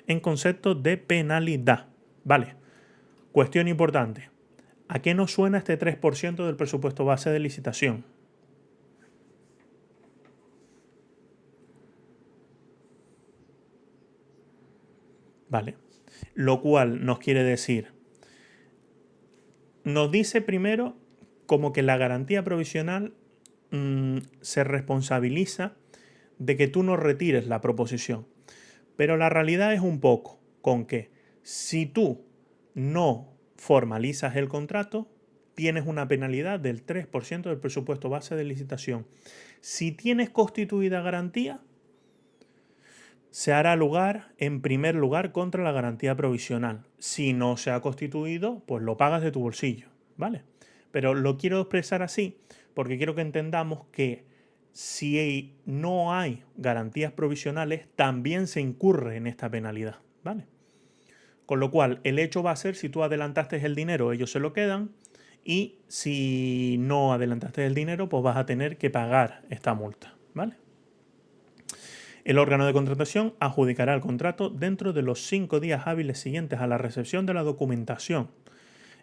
en concepto de penalidad. Vale, cuestión importante. ¿A qué nos suena este 3% del presupuesto base de licitación? Vale. Lo cual nos quiere decir, nos dice primero como que la garantía provisional se responsabiliza de que tú no retires la proposición. Pero la realidad es un poco con que si tú no formalizas el contrato, tienes una penalidad del 3% del presupuesto base de licitación. Si tienes constituida garantía, se hará lugar, en primer lugar, contra la garantía provisional. Si no se ha constituido, pues lo pagas de tu bolsillo, ¿vale? Pero lo quiero expresar así porque quiero que entendamos que si no hay garantías provisionales, también se incurre en esta penalidad, ¿vale? Con lo cual, el hecho va a ser si tú adelantaste el dinero, ellos se lo quedan, y si no adelantaste el dinero, pues vas a tener que pagar esta multa, ¿vale? El órgano de contratación adjudicará el contrato dentro de los 5 días hábiles siguientes a la recepción de la documentación.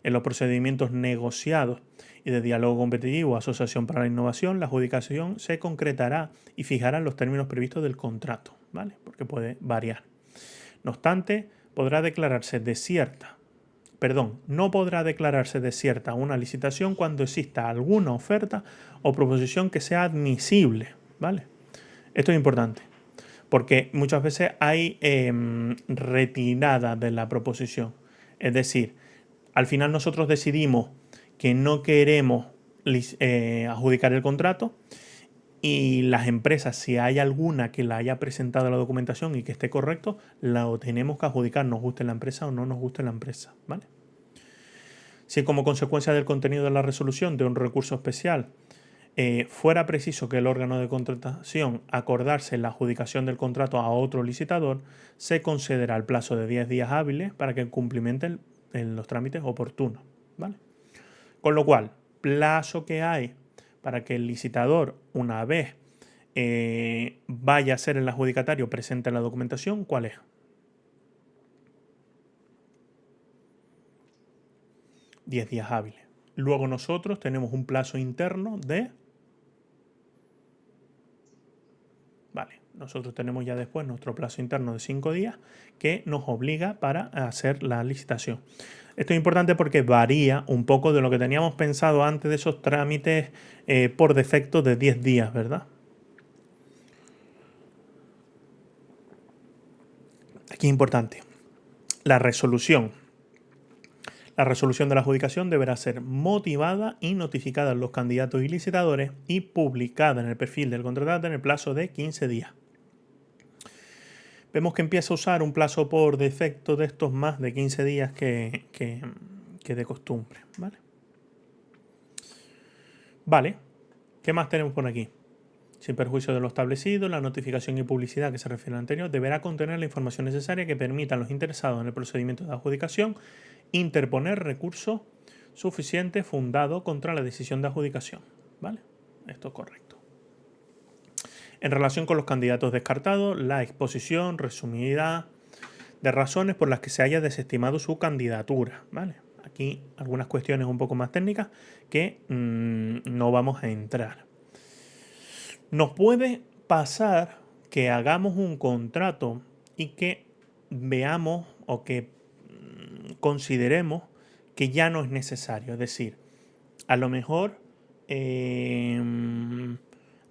En los procedimientos negociados y de diálogo competitivo, Asociación para la Innovación, la adjudicación se concretará y fijará los términos previstos del contrato, ¿vale? Porque puede variar. No obstante, no podrá declararse desierta una licitación cuando exista alguna oferta o proposición que sea admisible, ¿vale? Esto es importante, porque muchas veces hay retirada de la proposición. Es decir, al final nosotros decidimos que no queremos adjudicar el contrato y las empresas, si hay alguna que la haya presentado la documentación y que esté correcto, la tenemos que adjudicar, nos guste la empresa o no nos guste la empresa, ¿vale? Si como consecuencia del contenido de la resolución de un recurso especial fuera preciso que el órgano de contratación acordase la adjudicación del contrato a otro licitador, se concederá el plazo de 10 días hábiles para que cumplimenten los trámites oportunos, ¿vale? Con lo cual, plazo que hay para que el licitador, una vez vaya a ser el adjudicatario, presente la documentación, ¿cuál es? 10 días hábiles. Luego nosotros tenemos un plazo interno de... Vale, nosotros tenemos ya después nuestro plazo interno de 5 días que nos obliga para hacer la licitación. Esto es importante porque varía un poco de lo que teníamos pensado antes de esos trámites por defecto de 10 días, ¿verdad? Aquí es importante. La resolución. La resolución de la adjudicación deberá ser motivada y notificada a los candidatos y licitadores y publicada en el perfil del contratante en el plazo de 15 días. Vemos que empieza a usar un plazo por defecto de estos más de 15 días que de costumbre, ¿vale? Vale, ¿qué más tenemos por aquí? Sin perjuicio de lo establecido, la notificación y publicidad que se refiere al anterior deberá contener la información necesaria que permita a los interesados en el procedimiento de adjudicación interponer recurso suficiente fundado contra la decisión de adjudicación, ¿vale? Esto es correcto. En relación con los candidatos descartados, la exposición resumida de razones por las que se haya desestimado su candidatura, ¿vale? Aquí algunas cuestiones un poco más técnicas que no vamos a entrar. Nos puede pasar que hagamos un contrato y que veamos o que consideremos que ya no es necesario. Es decir, a lo mejor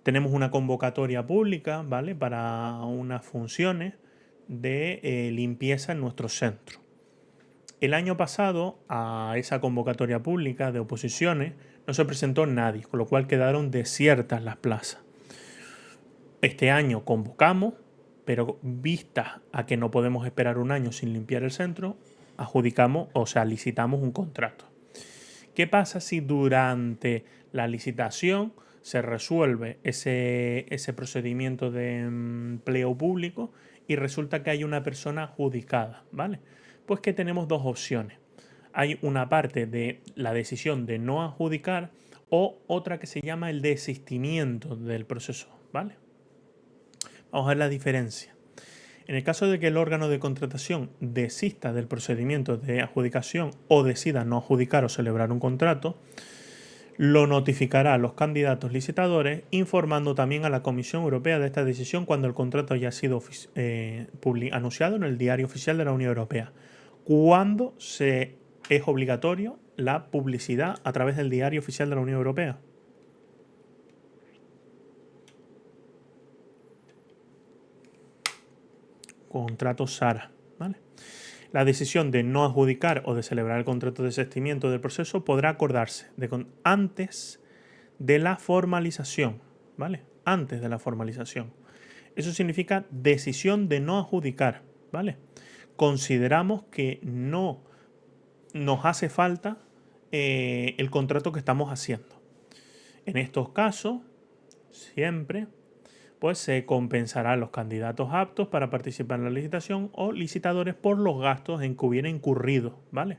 tenemos una convocatoria pública, ¿vale? Para unas funciones de limpieza en nuestro centro. El año pasado a esa convocatoria pública de oposiciones no se presentó nadie, con lo cual quedaron desiertas las plazas. Este año convocamos, pero vista a que no podemos esperar un año sin limpiar el centro, adjudicamos, o sea, licitamos un contrato. ¿Qué pasa si durante la licitación se resuelve ese procedimiento de empleo público y resulta que hay una persona adjudicada, ¿vale? Pues que tenemos dos opciones. Hay una parte de la decisión de no adjudicar o otra que se llama el desistimiento del proceso, ¿vale? Vamos a ver la diferencia. En el caso de que el órgano de contratación desista del procedimiento de adjudicación o decida no adjudicar o celebrar un contrato, lo notificará a los candidatos licitadores, informando también a la Comisión Europea de esta decisión cuando el contrato haya sido anunciado en el Diario Oficial de la Unión Europea. ¿Cuándo es obligatorio la publicidad a través del Diario Oficial de la Unión Europea? Contrato SARA, ¿vale? La decisión de no adjudicar o de celebrar el contrato de desistimiento del proceso podrá acordarse antes de la formalización, ¿vale? Antes de la formalización. Eso significa decisión de no adjudicar, ¿vale? Consideramos que no nos hace falta el contrato que estamos haciendo. En estos casos, siempre pues se compensará a los candidatos aptos para participar en la licitación o licitadores por los gastos en que hubiera incurrido, ¿vale?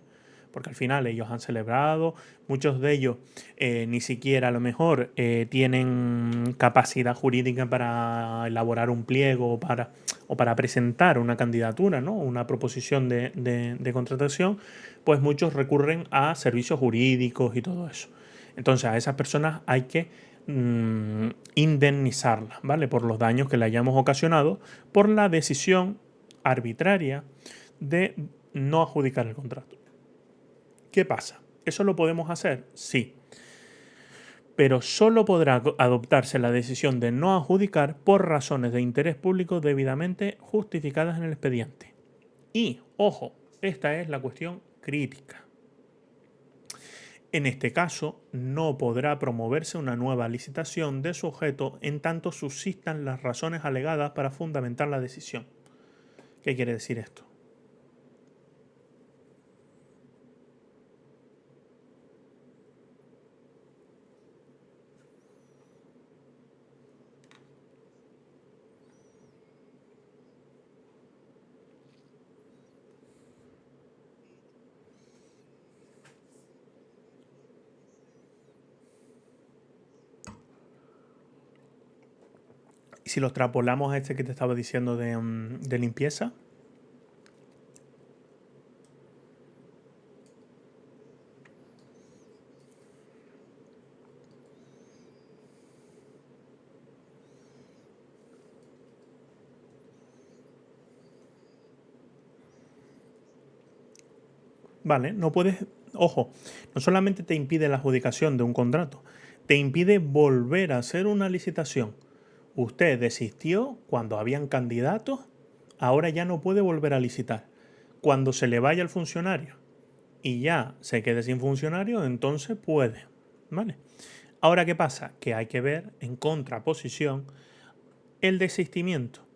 Porque al final ellos han celebrado, muchos de ellos ni siquiera a lo mejor tienen capacidad jurídica para elaborar un pliego o para presentar una candidatura, ¿no? Una proposición de contratación, pues muchos recurren a servicios jurídicos y todo eso. Entonces a esas personas hay que indemnizarla, ¿vale? Por los daños que le hayamos ocasionado por la decisión arbitraria de no adjudicar el contrato. ¿Qué pasa? ¿Eso lo podemos hacer? Sí. Pero solo podrá adoptarse la decisión de no adjudicar por razones de interés público debidamente justificadas en el expediente. Y, ojo, esta es la cuestión crítica. En este caso, no podrá promoverse una nueva licitación de su objeto en tanto subsistan las razones alegadas para fundamentar la decisión. ¿Qué quiere decir esto? Y si lo extrapolamos a este que te estaba diciendo de limpieza. Vale, no puedes, ojo, no solamente te impide la adjudicación de un contrato, te impide volver a hacer una licitación. Usted desistió cuando habían candidatos, ahora ya no puede volver a licitar. Cuando se le vaya el funcionario y ya se quede sin funcionario, entonces puede. ¿Vale? Ahora, ¿qué pasa? Que hay que ver en contraposición el desistimiento,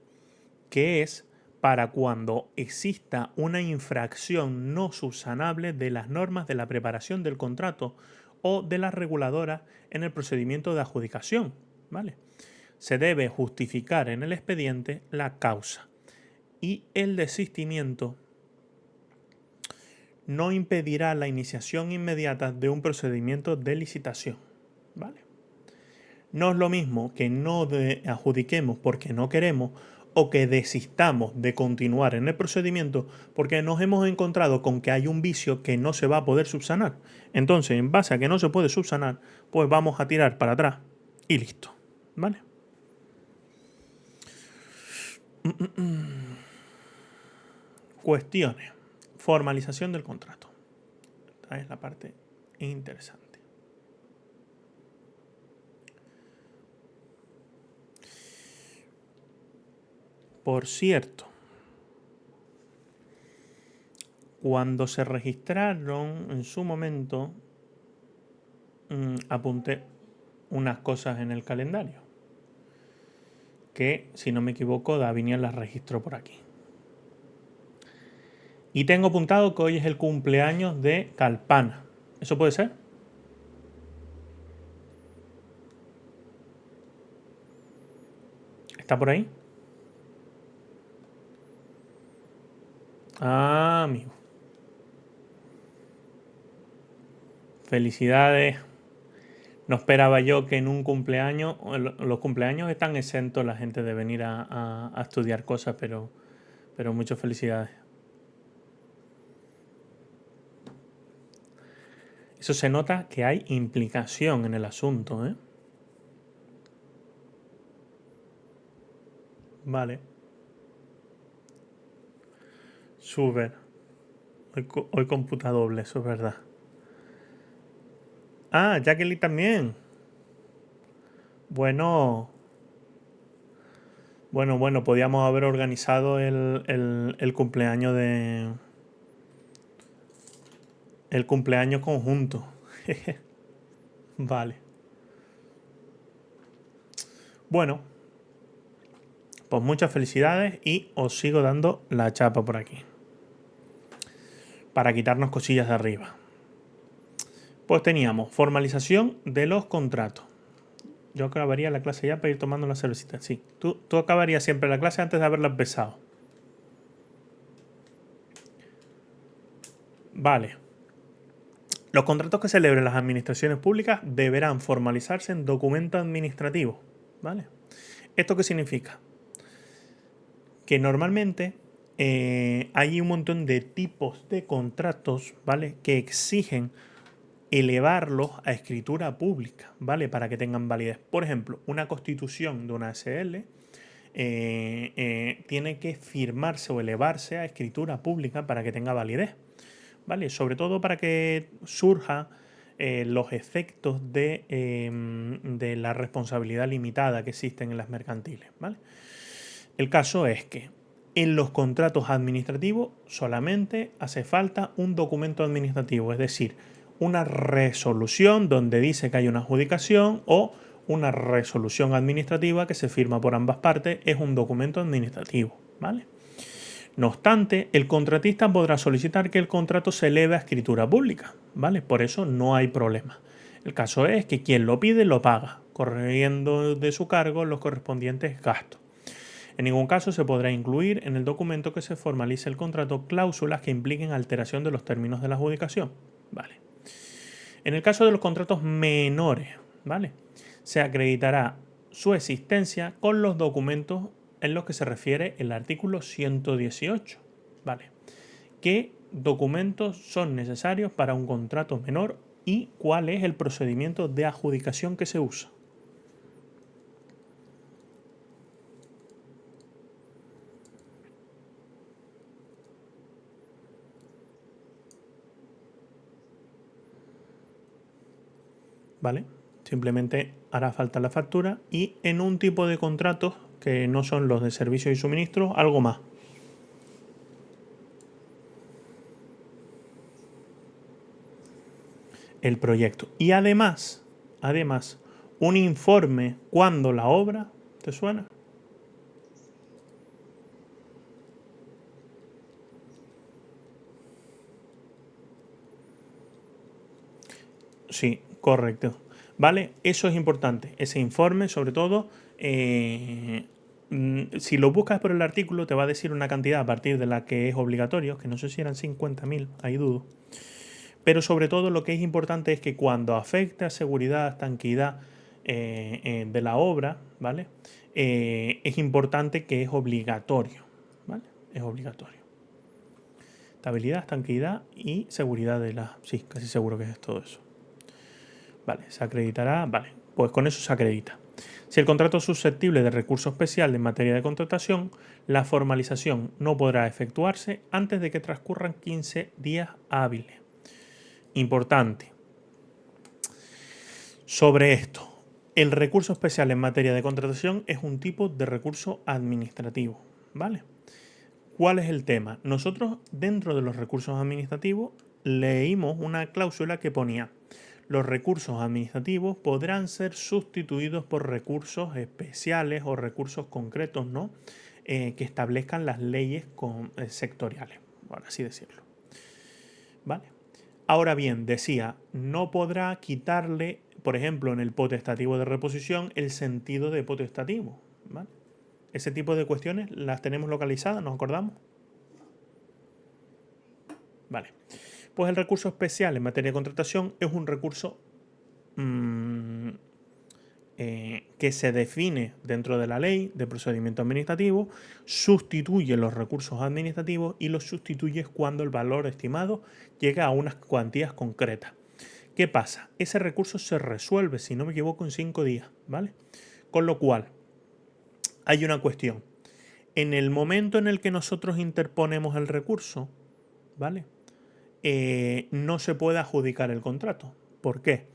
que es para cuando exista una infracción no subsanable de las normas de la preparación del contrato o de las reguladoras en el procedimiento de adjudicación, ¿vale? Se debe justificar en el expediente la causa y el desistimiento no impedirá la iniciación inmediata de un procedimiento de licitación, ¿vale? No es lo mismo que no adjudiquemos porque no queremos o que desistamos de continuar en el procedimiento porque nos hemos encontrado con que hay un vicio que no se va a poder subsanar. Entonces, en base a que no se puede subsanar, pues vamos a tirar para atrás y listo, ¿vale? Cuestiones. Formalización del contrato. Esta es la parte interesante. Por cierto, cuando se registraron en su momento, apunté unas cosas en el calendario. Que, si no me equivoco, Davinian las registró por aquí. Y tengo apuntado que hoy es el cumpleaños de Calpana. ¿Eso puede ser? ¿Está por ahí? Ah, amigo. Felicidades. No esperaba yo que en un cumpleaños, los cumpleaños están exentos la gente de venir a estudiar cosas, pero muchas felicidades. Eso se nota que hay implicación en el asunto, ¿eh? Vale. Súper. Hoy computa doble, eso es verdad. Ah, Jacqueline también. Bueno, bueno, podíamos haber organizado el cumpleaños de. El cumpleaños conjunto. Vale. Bueno, pues muchas felicidades y os sigo dando la chapa por aquí. Para quitarnos cosillas de arriba. Pues teníamos formalización de los contratos. Yo acabaría la clase ya para ir tomando la cervecita. Sí, tú acabarías siempre la clase antes de haberla empezado. Vale. Los contratos que celebren las administraciones públicas deberán formalizarse en documento administrativo. ¿Vale? ¿Esto qué significa? Que normalmente hay un montón de tipos de contratos, ¿vale? Que exigen elevarlos a escritura pública, ¿vale? Para que tengan validez. Por ejemplo, una constitución de una SL tiene que firmarse o elevarse a escritura pública para que tenga validez, ¿vale? Sobre todo para que surja los efectos de la responsabilidad limitada que existen en las mercantiles, ¿vale? El caso es que en los contratos administrativos solamente hace falta un documento administrativo, es decir, una resolución donde dice que hay una adjudicación o una resolución administrativa que se firma por ambas partes, es un documento administrativo, ¿vale? No obstante, el contratista podrá solicitar que el contrato se eleve a escritura pública, ¿vale? Por eso no hay problema. El caso es que quien lo pide lo paga, corriendo de su cargo los correspondientes gastos. En ningún caso se podrá incluir en el documento que se formalice el contrato cláusulas que impliquen alteración de los términos de la adjudicación. Vale. En el caso de los contratos menores, ¿vale? Se acreditará su existencia con los documentos en los que se refiere el artículo 118. ¿Vale? ¿Qué documentos son necesarios para un contrato menor y cuál es el procedimiento de adjudicación que se usa? ¿Vale? Simplemente hará falta la factura y en un tipo de contratos que no son los de servicios y suministros, algo más. El proyecto. Y además, un informe cuando la obra, ¿te suena? Sí, correcto. ¿Vale? Eso es importante. Ese informe, sobre todo, si lo buscas por el artículo, te va a decir una cantidad a partir de la que es obligatorio, que no sé si eran 50.000, ahí dudo. Pero sobre todo lo que es importante es que cuando afecte a seguridad, estanqueidad de la obra, ¿vale? Es importante que es obligatorio, ¿vale? Es obligatorio. Estabilidad, estanqueidad y seguridad de la... Sí, casi seguro que es todo eso. Vale, se acreditará... Vale, pues con eso se acredita. Si el contrato es susceptible de recurso especial en materia de contratación, la formalización no podrá efectuarse antes de que transcurran 15 días hábiles. Importante. Sobre esto, el recurso especial en materia de contratación es un tipo de recurso administrativo, ¿vale? ¿Cuál es el tema? Nosotros dentro de los recursos administrativos leímos una cláusula que ponía: los recursos administrativos podrán ser sustituidos por recursos especiales o recursos concretos, ¿no? Que establezcan las leyes sectoriales, por así decirlo. ¿Vale? Ahora bien, decía, no podrá quitarle, por ejemplo, en el potestativo de reposición, el sentido de potestativo, ¿vale? Ese tipo de cuestiones las tenemos localizadas, ¿nos acordamos? Vale. Pues el recurso especial en materia de contratación es un recurso que se define dentro de la ley de procedimiento administrativo, sustituye los recursos administrativos y los sustituye cuando el valor estimado llega a unas cuantías concretas. ¿Qué pasa? Ese recurso se resuelve, si no me equivoco, en 5 días, ¿vale? Con lo cual, hay una cuestión. En el momento en el que nosotros interponemos el recurso, ¿vale? No se puede adjudicar el contrato. ¿Por qué?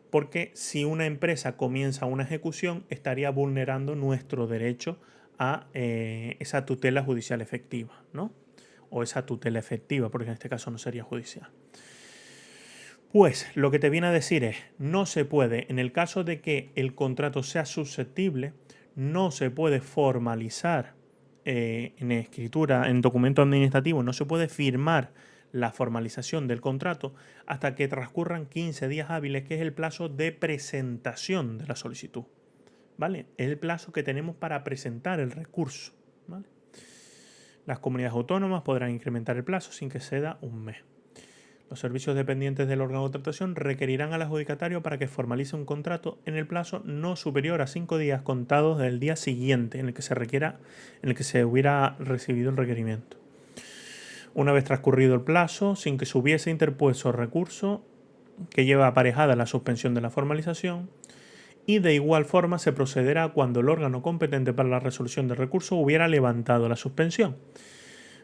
Porque si una empresa comienza una ejecución, estaría vulnerando nuestro derecho a esa tutela judicial efectiva, ¿no? O esa tutela efectiva, porque en este caso no sería judicial. Pues lo que te viene a decir es, no se puede, en el caso de que el contrato sea susceptible, no se puede formalizar en escritura, en documento administrativo, no se puede firmar la formalización del contrato hasta que transcurran 15 días hábiles, que es el plazo de presentación de la solicitud. ¿Vale? Es el plazo que tenemos para presentar el recurso. ¿Vale? Las comunidades autónomas podrán incrementar el plazo sin que exceda un mes. Los servicios dependientes del órgano de contratación requerirán al adjudicatario para que formalice un contrato en el plazo no superior a 5 días contados del día siguiente en el que se hubiera recibido el requerimiento. Una vez transcurrido el plazo, sin que se hubiese interpuesto recurso que lleva aparejada la suspensión de la formalización, y de igual forma se procederá cuando el órgano competente para la resolución del recurso hubiera levantado la suspensión.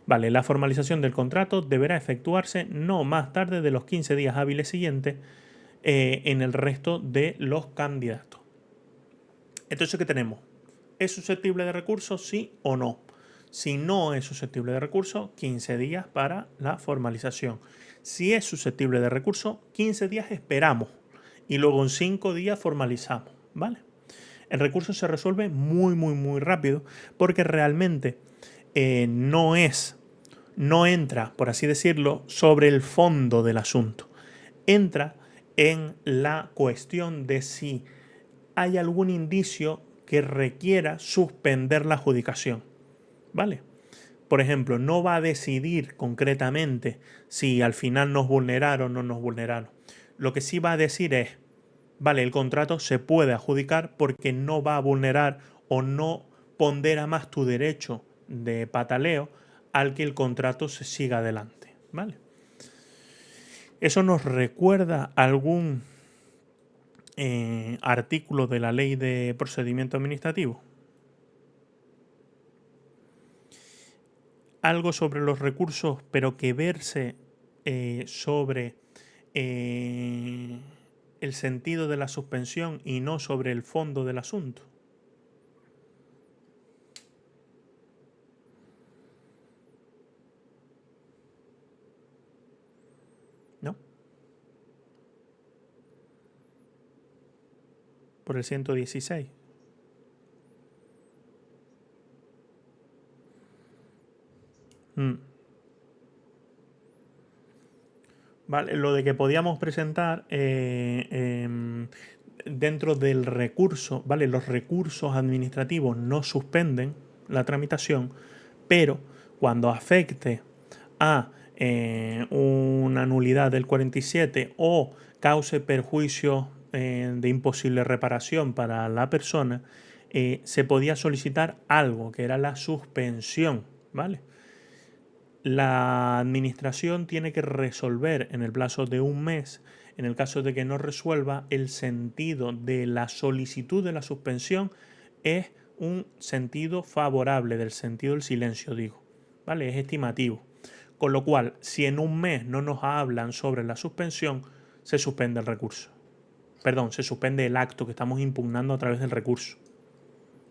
Vale, la formalización del contrato deberá efectuarse no más tarde de los 15 días hábiles siguientes en el resto de los candidatos. Entonces, ¿qué tenemos? ¿Es susceptible de recurso, sí o no? Si no es susceptible de recurso, 15 días para la formalización. Si es susceptible de recurso, 15 días esperamos y luego en 5 días formalizamos, ¿vale? El recurso se resuelve muy rápido porque realmente no entra, por así decirlo, sobre el fondo del asunto. Entra en la cuestión de si hay algún indicio que requiera suspender la adjudicación. ¿Vale? Por ejemplo, no va a decidir concretamente si al final nos vulneraron o no nos vulneraron. Lo que sí va a decir es, vale, el contrato se puede adjudicar porque no va a vulnerar o no pondera más tu derecho de pataleo al que el contrato se siga adelante, ¿vale? Eso nos recuerda algún artículo de la ley de procedimiento administrativo. Algo sobre los recursos, pero que verse sobre el sentido de la suspensión y no sobre el fondo del asunto. ¿No? Por el 116. Vale, lo de que podíamos presentar dentro del recurso, ¿vale? Los recursos administrativos no suspenden la tramitación, pero cuando afecte a una nulidad del 47 o cause perjuicio de imposible reparación para la persona, se podía solicitar algo que era la suspensión, ¿vale? La administración tiene que resolver en el plazo de un mes. En el caso de que no resuelva, el sentido de la solicitud de la suspensión es un sentido favorable, del sentido del silencio, digo. ¿Vale? Es estimativo. Con lo cual, si en un mes no nos hablan sobre la suspensión, se suspende el recurso. Perdón, se suspende el acto que estamos impugnando a través del recurso.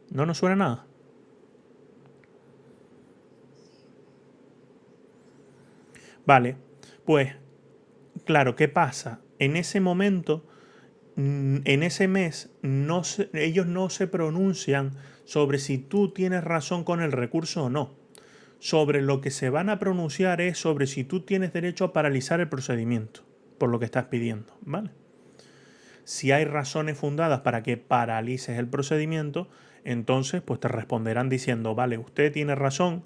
¿No nos suena nada? Vale, pues claro, ¿qué pasa? En ese momento, en ese mes, ellos no se pronuncian sobre si tú tienes razón con el recurso o no. Sobre lo que se van a pronunciar es sobre si tú tienes derecho a paralizar el procedimiento, por lo que estás pidiendo, ¿vale? Si hay razones fundadas para que paralices el procedimiento, Entonces, pues te responderán diciendo, vale, usted tiene razón,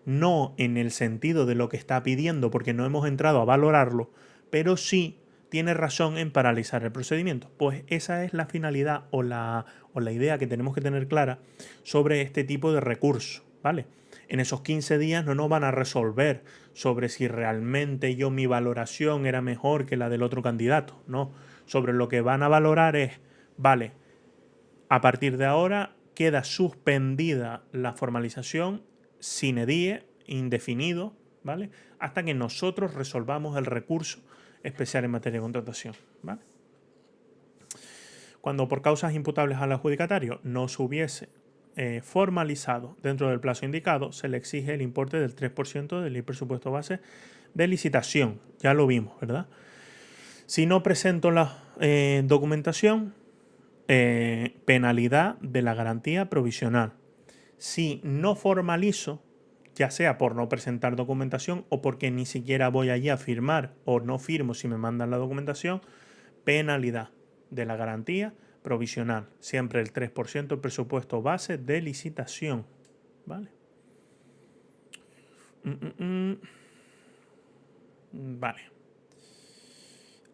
no en el sentido de lo que está pidiendo porque no hemos entrado a valorarlo, pero sí tiene razón en paralizar el procedimiento. Pues esa es la finalidad o la idea que tenemos que tener clara sobre este tipo de recurso, ¿vale? En esos 15 días no nos van a resolver sobre si realmente mi valoración era mejor que la del otro candidato, no. Sobre lo que van a valorar es, vale, a partir de ahora queda suspendida la formalización sine die, indefinido, ¿vale? Hasta que nosotros resolvamos el recurso especial en materia de contratación, ¿vale? Cuando por causas imputables al adjudicatario no se hubiese formalizado dentro del plazo indicado, se le exige el importe del 3% del presupuesto base de licitación. Ya lo vimos, ¿verdad? Si no presento la documentación, penalidad de la garantía provisional. Si no formalizo, ya sea por no presentar documentación o porque ni siquiera voy allí a firmar o no firmo si me mandan la documentación, penalidad de la garantía provisional. Siempre el 3% del presupuesto base de licitación. ¿Vale? Vale.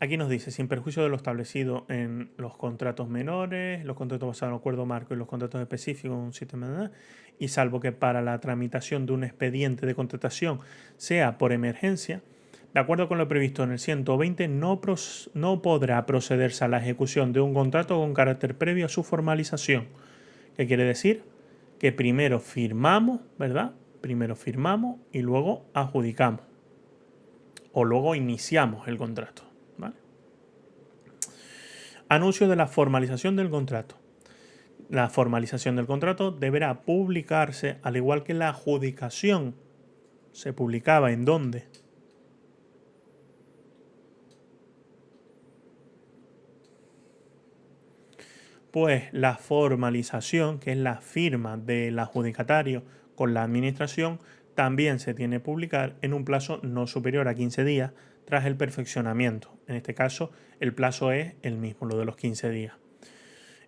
Aquí nos dice, sin perjuicio de lo establecido en los contratos menores, los contratos basados en acuerdo marco y los contratos específicos en un sistema, y salvo que para la tramitación de un expediente de contratación sea por emergencia, de acuerdo con lo previsto en el 120, no podrá procederse a la ejecución de un contrato con carácter previo a su formalización. ¿Qué quiere decir? Que primero firmamos, ¿verdad? Primero firmamos y luego adjudicamos. O luego iniciamos el contrato. ¿Vale? Anuncio de la formalización del contrato. La formalización del contrato deberá publicarse, al igual que la adjudicación. ¿Se publicaba en dónde? Pues la formalización, que es la firma del adjudicatario con la administración, también se tiene que publicar en un plazo no superior a 15 días tras el perfeccionamiento. En este caso, el plazo es el mismo, lo de los 15 días.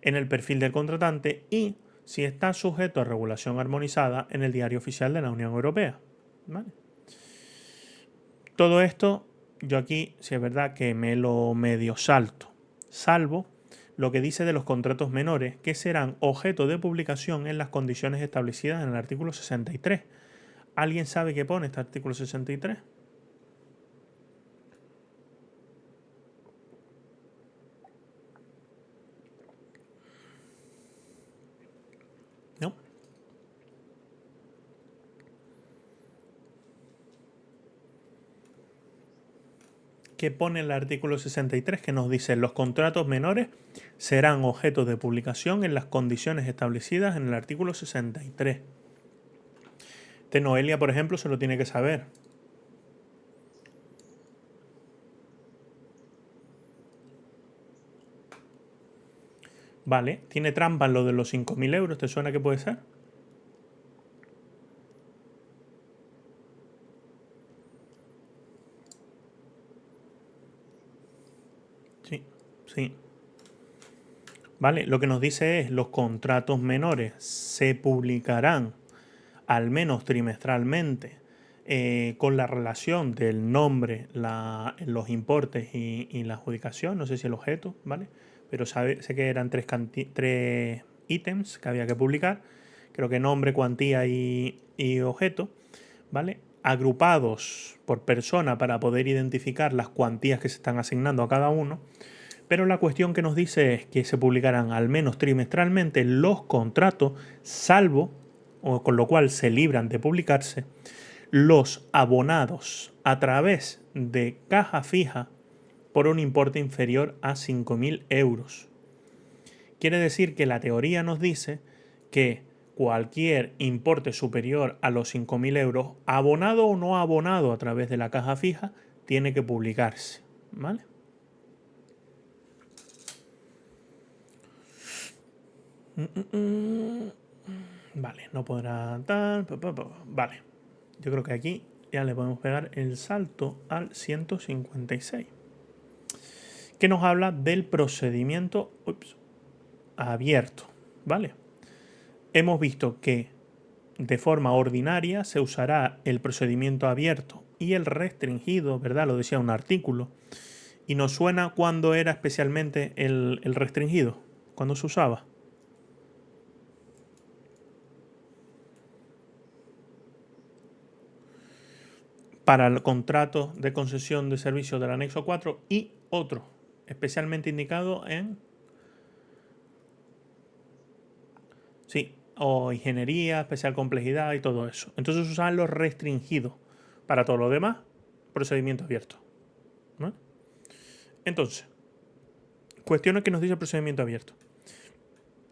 En el perfil del contratante y si está sujeto a regulación armonizada en el Diario Oficial de la Unión Europea. ¿Vale? Todo esto, yo aquí, si es verdad que me lo medio salto, salvo lo que dice de los contratos menores, que serán objeto de publicación en las condiciones establecidas en el artículo 63. ¿Alguien sabe qué pone este artículo 63? ¿No? ¿Qué pone el artículo 63 que nos dice los contratos menores serán objeto de publicación en las condiciones establecidas en el artículo 63? Noelia, por ejemplo, se lo tiene que saber. Vale, tiene trampa en lo de los 5.000 euros, ¿te suena que puede ser? Sí, sí. Vale, lo que nos dice es los contratos menores se publicarán al menos trimestralmente con la relación del nombre, los importes y la adjudicación, no sé si el objeto, ¿vale? Pero sé que eran tres ítems que había que publicar, creo que nombre, cuantía y objeto, ¿vale? Agrupados por persona para poder identificar las cuantías que se están asignando a cada uno. Pero la cuestión que nos dice es que se publicarán al menos trimestralmente los contratos, salvo, o con lo cual se libran de publicarse, los abonados a través de caja fija por un importe inferior a 5.000 euros. Quiere decir que la teoría nos dice que cualquier importe superior a los 5.000 euros, abonado o no abonado a través de la caja fija, tiene que publicarse. ¿Vale? Vale, no podrá tal. Vale, yo creo que aquí ya le podemos pegar el salto al 156, que nos habla del procedimiento abierto. Vale, hemos visto que de forma ordinaria se usará el procedimiento abierto y el restringido, ¿verdad? Lo decía un artículo. Y nos suena cuando era especialmente el restringido, cuando se usaba. Para el contrato de concesión de servicios del anexo 4 y otro, especialmente indicado en... Sí, o ingeniería, especial complejidad y todo eso. Entonces usaban los restringidos. Para todo lo demás, procedimiento abierto. ¿Vale? Entonces, cuestiones que nos dice el procedimiento abierto.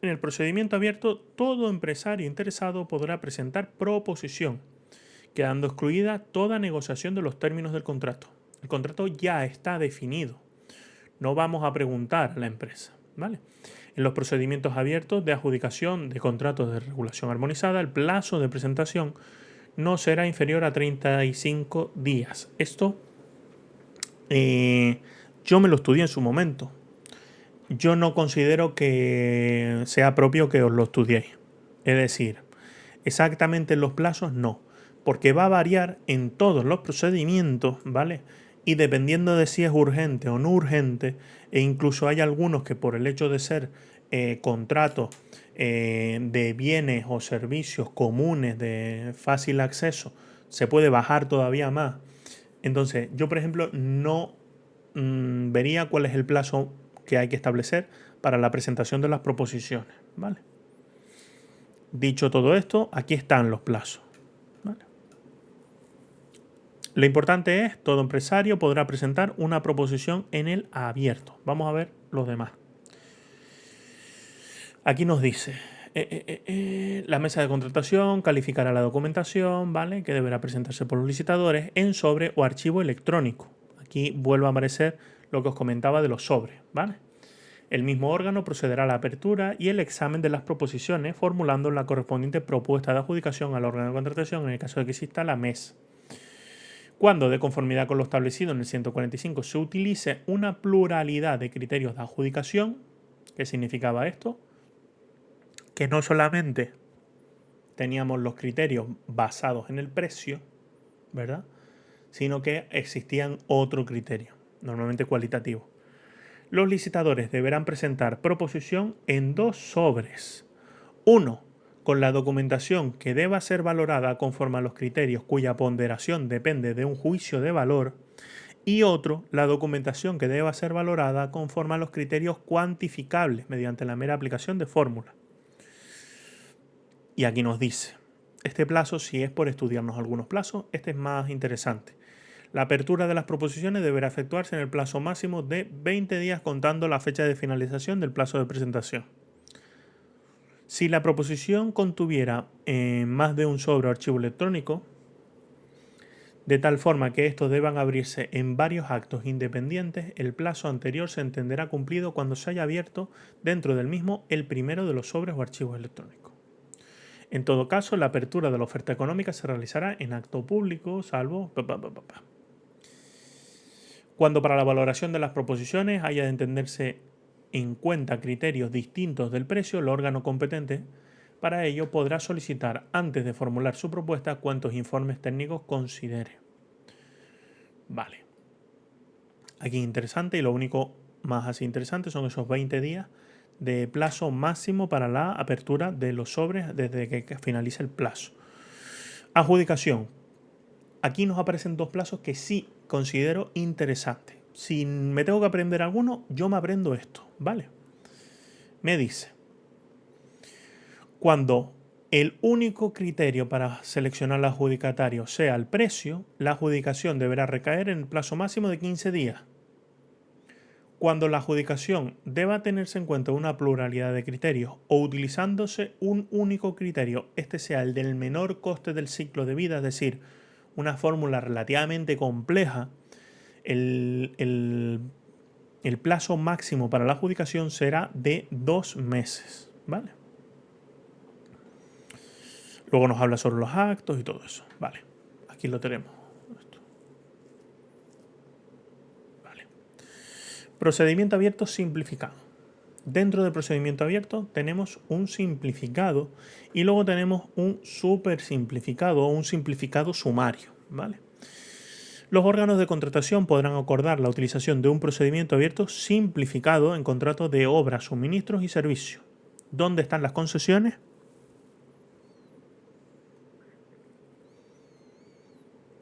En el procedimiento abierto, todo empresario interesado podrá presentar proposición, quedando excluida toda negociación de los términos del contrato. El contrato ya está definido. No vamos a preguntar a la empresa, ¿vale? En los procedimientos abiertos de adjudicación de contratos de regulación armonizada, el plazo de presentación no será inferior a 35 días. Esto yo me lo estudié en su momento. Yo no considero que sea propio que os lo estudiéis. Es decir, exactamente los plazos no, porque va a variar en todos los procedimientos, ¿vale? Y dependiendo de si es urgente o no urgente, e incluso hay algunos que por el hecho de ser contratos de bienes o servicios comunes de fácil acceso, se puede bajar todavía más. Entonces, yo por ejemplo no vería cuál es el plazo que hay que establecer para la presentación de las proposiciones, ¿vale? Dicho todo esto, aquí están los plazos. ¿Vale? Lo importante es, todo empresario podrá presentar una proposición en el abierto. Vamos a ver los demás. Aquí nos dice, la mesa de contratación calificará la documentación, ¿vale? Que deberá presentarse por los licitadores en sobre o archivo electrónico. Aquí vuelve a aparecer lo que os comentaba de los sobres, ¿vale? El mismo órgano procederá a la apertura y el examen de las proposiciones, formulando la correspondiente propuesta de adjudicación al órgano de contratación en el caso de que exista la MES. Cuando, de conformidad con lo establecido en el 145, se utilice una pluralidad de criterios de adjudicación, ¿qué significaba esto? Que no solamente teníamos los criterios basados en el precio, ¿verdad? Sino que existían otro criterio, normalmente cualitativo. Los licitadores deberán presentar proposición en 2 sobres. Uno, con la documentación que deba ser valorada conforme a los criterios cuya ponderación depende de un juicio de valor. Y otro, la documentación que deba ser valorada conforme a los criterios cuantificables mediante la mera aplicación de fórmula. Y aquí nos dice, este plazo, si es por estudiarnos algunos plazos, este es más interesante. La apertura de las proposiciones deberá efectuarse en el plazo máximo de 20 días contando la fecha de finalización del plazo de presentación. Si la proposición contuviera más de un sobre o archivo electrónico, de tal forma que estos deban abrirse en varios actos independientes, el plazo anterior se entenderá cumplido cuando se haya abierto dentro del mismo el primero de los sobres o archivos electrónicos. En todo caso, la apertura de la oferta económica se realizará en acto público, salvo... Cuando para la valoración de las proposiciones haya de entenderse en cuenta criterios distintos del precio, el órgano competente para ello podrá solicitar antes de formular su propuesta cuantos informes técnicos considere. Vale. Aquí interesante y lo único más así interesante son esos 20 días de plazo máximo para la apertura de los sobres desde que finalice el plazo. Adjudicación. Aquí nos aparecen 2 plazos que sí considero interesantes. Si me tengo que aprender alguno, yo me aprendo esto, ¿vale? Me dice, cuando el único criterio para seleccionar al adjudicatario sea el precio, la adjudicación deberá recaer en el plazo máximo de 15 días. Cuando la adjudicación deba tenerse en cuenta una pluralidad de criterios o utilizándose un único criterio, este sea el del menor coste del ciclo de vida, es decir, una fórmula relativamente compleja, el plazo máximo para la adjudicación será de 2 meses, ¿vale? Luego nos habla sobre los actos y todo eso, ¿vale? Aquí lo tenemos. Vale. Procedimiento abierto simplificado. Dentro del procedimiento abierto tenemos un simplificado y luego tenemos un súper simplificado o un simplificado sumario, ¿vale? Los órganos de contratación podrán acordar la utilización de un procedimiento abierto simplificado en contratos de obras, suministros y servicios. ¿Dónde están las concesiones?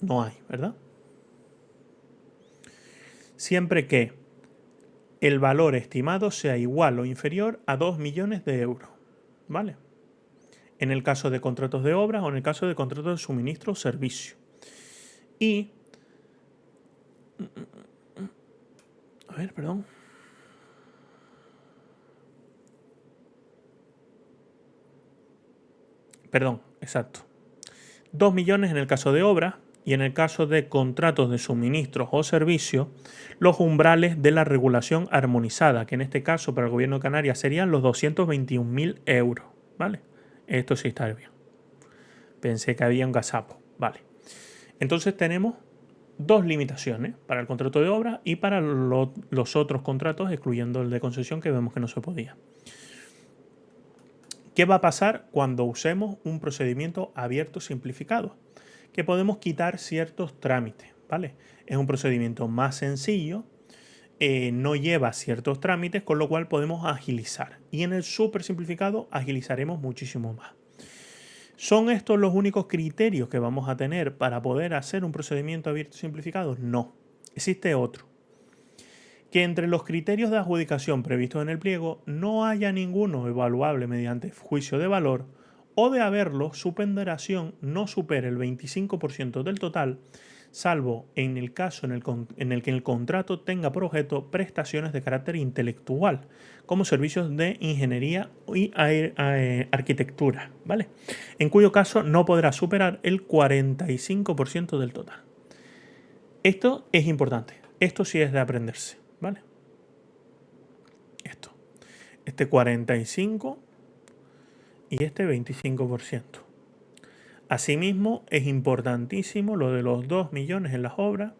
No hay, ¿verdad? Siempre que el valor estimado sea igual o inferior a 2 millones de euros, ¿vale? En el caso de contratos de obras o en el caso de contratos de suministro o servicio. Y... A ver, perdón. Perdón, exacto. 2 millones en el caso de obras y en el caso de contratos de suministros o servicios, los umbrales de la regulación armonizada, que en este caso para el Gobierno de Canarias serían los 221.000 euros, ¿vale? Esto sí está bien. Pensé que había un gazapo, ¿vale? Entonces tenemos dos limitaciones para el contrato de obra y para los otros contratos, excluyendo el de concesión que vemos que no se podía. ¿Qué va a pasar cuando usemos un procedimiento abierto simplificado? Que podemos quitar ciertos trámites, ¿vale? Es un procedimiento más sencillo, no lleva ciertos trámites, con lo cual podemos agilizar. Y en el súper simplificado agilizaremos muchísimo más. ¿Son estos los únicos criterios que vamos a tener para poder hacer un procedimiento abierto simplificado? No. Existe otro. Que entre los criterios de adjudicación previstos en el pliego no haya ninguno evaluable mediante juicio de valor o de haberlo, su ponderación no supere el 25% del total, salvo en el caso en el que el contrato tenga por objeto prestaciones de carácter intelectual, como servicios de ingeniería y arquitectura, ¿vale? En cuyo caso no podrá superar el 45% del total. Esto es importante, esto sí es de aprenderse, ¿vale? Esto. Este 45 y este 25%. Asimismo, es importantísimo lo de los 2 millones en las obras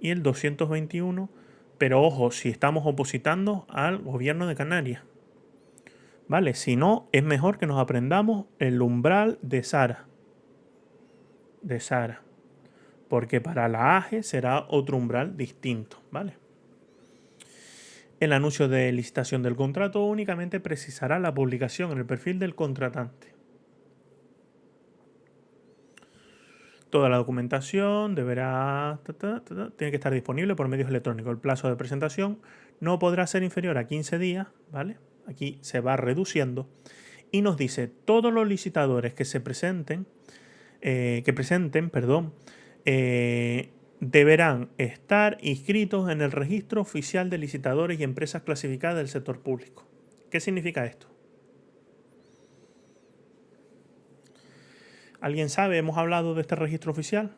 y el 221, pero ojo, si estamos opositando al Gobierno de Canarias, ¿vale? Si no, es mejor que nos aprendamos el umbral de Sara. Porque para la AGE será otro umbral distinto, ¿vale? El anuncio de licitación del contrato únicamente precisará la publicación en el perfil del contratante. Toda la documentación deberá tiene que estar disponible por medios electrónicos. El plazo de presentación no podrá ser inferior a 15 días, ¿vale? Aquí se va reduciendo y nos dice todos los licitadores que se presenten, deberán estar inscritos en el registro oficial de licitadores y empresas clasificadas del sector público. ¿Qué significa esto? ¿Alguien sabe? ¿Hemos hablado de este registro oficial?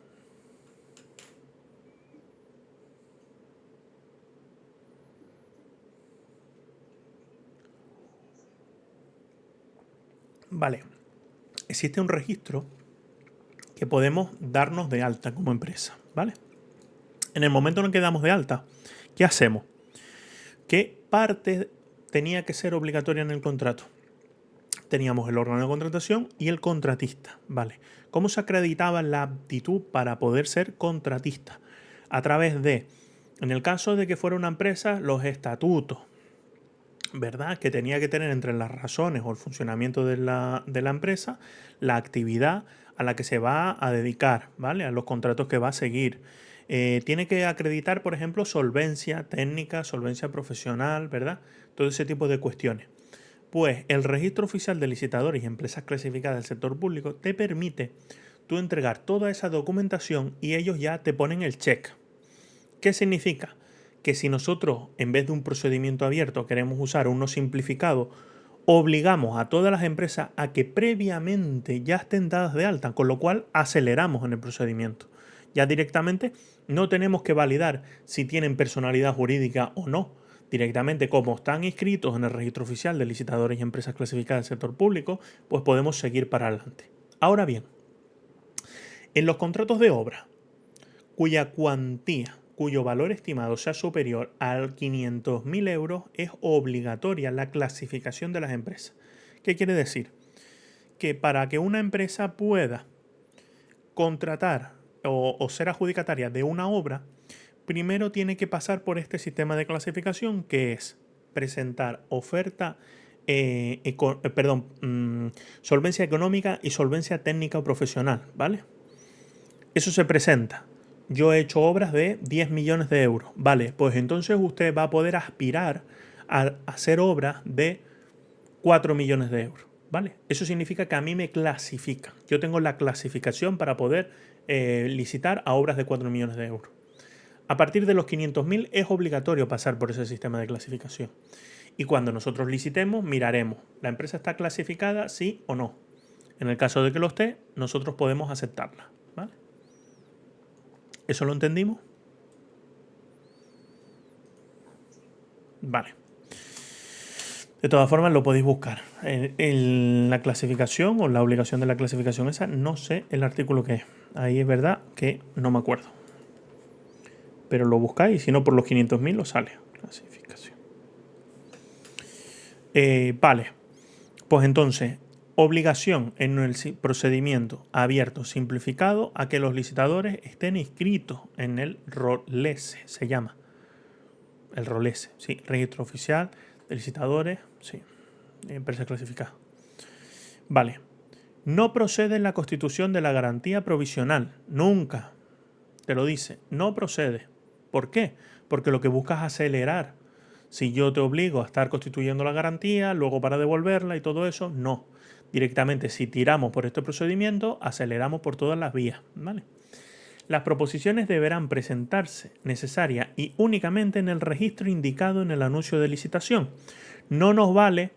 Vale. Existe un registro que podemos darnos de alta como empresa, ¿vale? En el momento en el que damos de alta, ¿qué hacemos? ¿Qué parte tenía que ser obligatoria en el contrato? Teníamos el órgano de contratación y el contratista, ¿vale? ¿Cómo se acreditaba la aptitud para poder ser contratista? A través de, en el caso de que fuera una empresa, los estatutos, ¿verdad? Que tenía que tener entre las razones o el funcionamiento de la empresa, la actividad a la que se va a dedicar, ¿vale? A los contratos que va a seguir. Tiene que acreditar, por ejemplo, solvencia técnica, solvencia profesional, ¿verdad? Todo ese tipo de cuestiones. Pues el registro oficial de licitadores y empresas clasificadas del sector público te permite tú entregar toda esa documentación y ellos ya te ponen el check. ¿Qué significa? Que si nosotros, en vez de un procedimiento abierto, queremos usar uno simplificado, obligamos a todas las empresas a que previamente ya estén dadas de alta, con lo cual aceleramos en el procedimiento. Ya directamente no tenemos que validar si tienen personalidad jurídica o no. Directamente, como están inscritos en el registro oficial de licitadores y empresas clasificadas del sector público, pues podemos seguir para adelante. Ahora bien, en los contratos de obra, cuya cuantía cuyo valor estimado sea superior a 500.000 euros, es obligatoria la clasificación de las empresas. ¿Qué quiere decir? Que para que una empresa pueda contratar o ser adjudicataria de una obra, primero tiene que pasar por este sistema de clasificación, que es presentar oferta, solvencia económica y solvencia técnica o profesional, ¿vale? Eso se presenta. Yo he hecho obras de 10 millones de euros, ¿vale? Pues entonces usted va a poder aspirar a hacer obras de 4 millones de euros, ¿vale? Eso significa que a mí me clasifican. Yo tengo la clasificación para poder licitar a obras de 4 millones de euros. A partir de los 500.000 es obligatorio pasar por ese sistema de clasificación. Y cuando nosotros licitemos, miraremos, ¿la empresa está clasificada, sí o no? En el caso de que lo esté, nosotros podemos aceptarla, ¿vale? ¿Eso lo entendimos? Vale. De todas formas, lo podéis buscar. En la clasificación o la obligación de la clasificación esa, no sé el artículo que es. Ahí es verdad que no me acuerdo. Pero lo buscáis y si no por los 500.000 os sale. Clasificación. Vale. Pues entonces, obligación en el procedimiento abierto simplificado a que los licitadores estén inscritos en el ROLESE, se llama. El ROLESE, sí, Registro Oficial de Licitadores, sí, empresas clasificadas. Vale. No procede en la constitución de la garantía provisional. Nunca. Te lo dice. No procede. ¿Por qué? Porque lo que buscas es acelerar. Si yo te obligo a estar constituyendo la garantía, luego para devolverla y todo eso, no. Directamente, si tiramos por este procedimiento, aceleramos por todas las vías, ¿vale? Las proposiciones deberán presentarse necesarias y únicamente en el registro indicado en el anuncio de licitación. No nos vale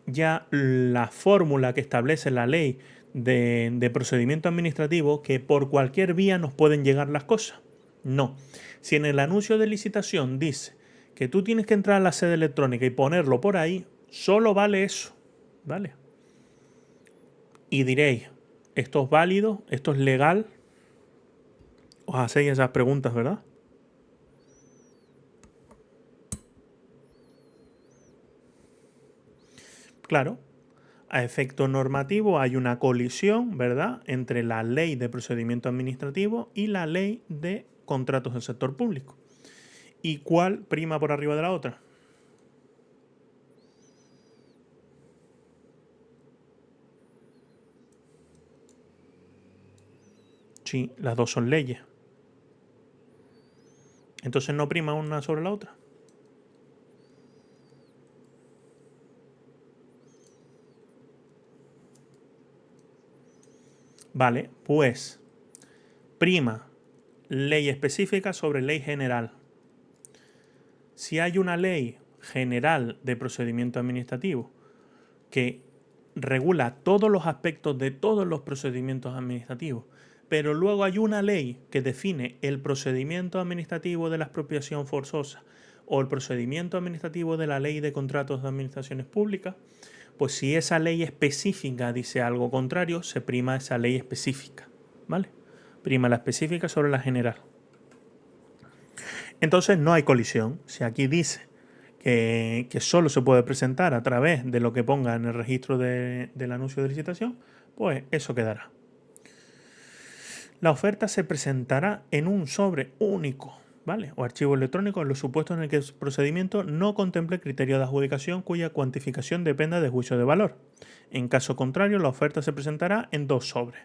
ya la fórmula que establece la ley de procedimiento administrativo, que por cualquier vía nos pueden llegar las cosas. No. Si en el anuncio de licitación dice que tú tienes que entrar a la sede electrónica y ponerlo por ahí, solo vale eso, ¿vale? Y diréis, ¿esto es válido? ¿Esto es legal? Os hacéis esas preguntas, ¿verdad? Claro, a efecto normativo hay una colisión, ¿verdad?, entre la ley de procedimiento administrativo y la ley de contratos del sector público. ¿Y cuál prima por arriba de la otra? Sí, las dos son leyes. Entonces no prima una sobre la otra. Vale, pues prima ley específica sobre ley general. Si hay una ley general de procedimiento administrativo que regula todos los aspectos de todos los procedimientos administrativos, pero luego hay una ley que define el procedimiento administrativo de la expropiación forzosa o el procedimiento administrativo de la ley de contratos de administraciones públicas, pues si esa ley específica dice algo contrario, se prima esa ley específica, ¿vale? Prima la específica sobre la general. Entonces no hay colisión. Si aquí dice que solo se puede presentar a través de lo que ponga en el registro del anuncio de licitación, pues eso quedará. La oferta se presentará en un sobre único, ¿vale?, o archivo electrónico en los supuestos en el que el procedimiento no contemple criterio de adjudicación cuya cuantificación dependa de juicio de valor. En caso contrario, la oferta se presentará en dos sobres.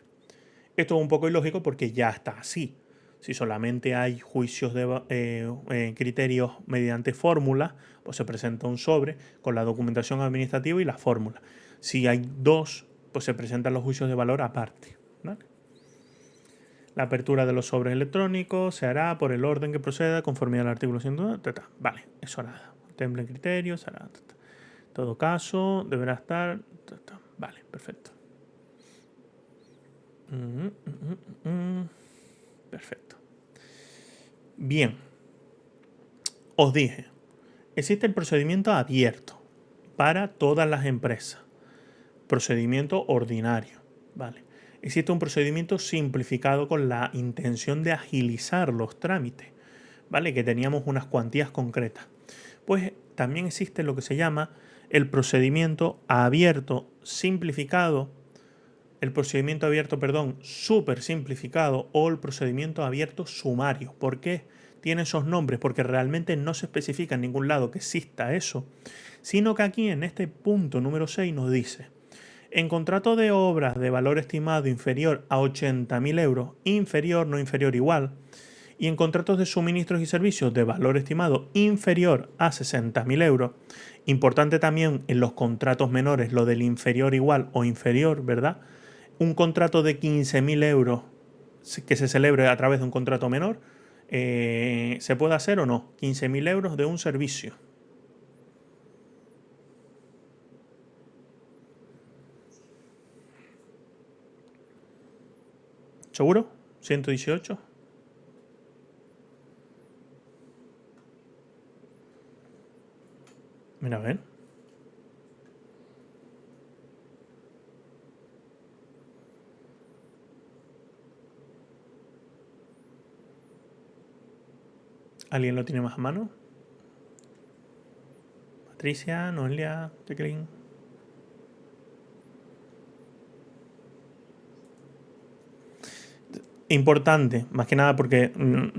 Esto es un poco ilógico porque ya está así. Si solamente hay juicios de criterios mediante fórmula, pues se presenta un sobre con la documentación administrativa y la fórmula. Si hay dos, pues se presentan los juicios de valor aparte, ¿vale? La apertura de los sobres electrónicos se hará por el orden que proceda conforme al artículo 100. Vale, eso nada. Temple criterios, hará. En todo caso, deberá estar. Vale, perfecto. Perfecto. Bien. Os dije, existe el procedimiento abierto para todas las empresas. Procedimiento ordinario, ¿vale? Existe un procedimiento simplificado con la intención de agilizar los trámites, ¿vale? Que teníamos unas cuantías concretas. Pues también existe lo que se llama el procedimiento abierto simplificado, el procedimiento abierto, perdón, súper simplificado o el procedimiento abierto sumario. ¿Por qué tiene esos nombres? Porque realmente no se especifica en ningún lado que exista eso, sino que aquí en este punto número 6 nos dice: en contrato de obras de valor estimado inferior a 80.000 euros, inferior, no inferior igual, y en contratos de suministros y servicios de valor estimado inferior a 60.000 euros, importante también en los contratos menores lo del inferior igual o inferior, ¿verdad? Un contrato de 15.000 euros que se celebre a través de un contrato menor, ¿se puede hacer o no? 15.000 euros de un servicio. ¿Seguro? 118. Mira, a ver. ¿Alguien lo tiene más a mano? Patricia, Noelia, Jacqueline. Importante, más que nada porque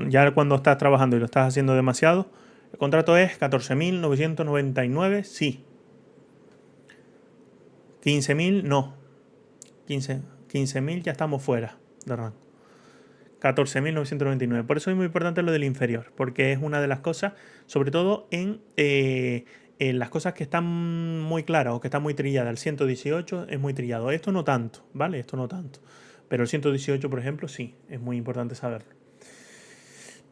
ya cuando estás trabajando y lo estás haciendo demasiado, el contrato es 14.999, sí. 15.000, no. 15.000 ya estamos fuera de rango. 14.999. Por eso es muy importante lo del inferior, porque es una de las cosas, sobre todo en las cosas que están muy claras o que están muy trilladas. El 118 es muy trillado. Esto no tanto, ¿vale? Esto no tanto. Pero el 118, por ejemplo, sí, es muy importante saberlo.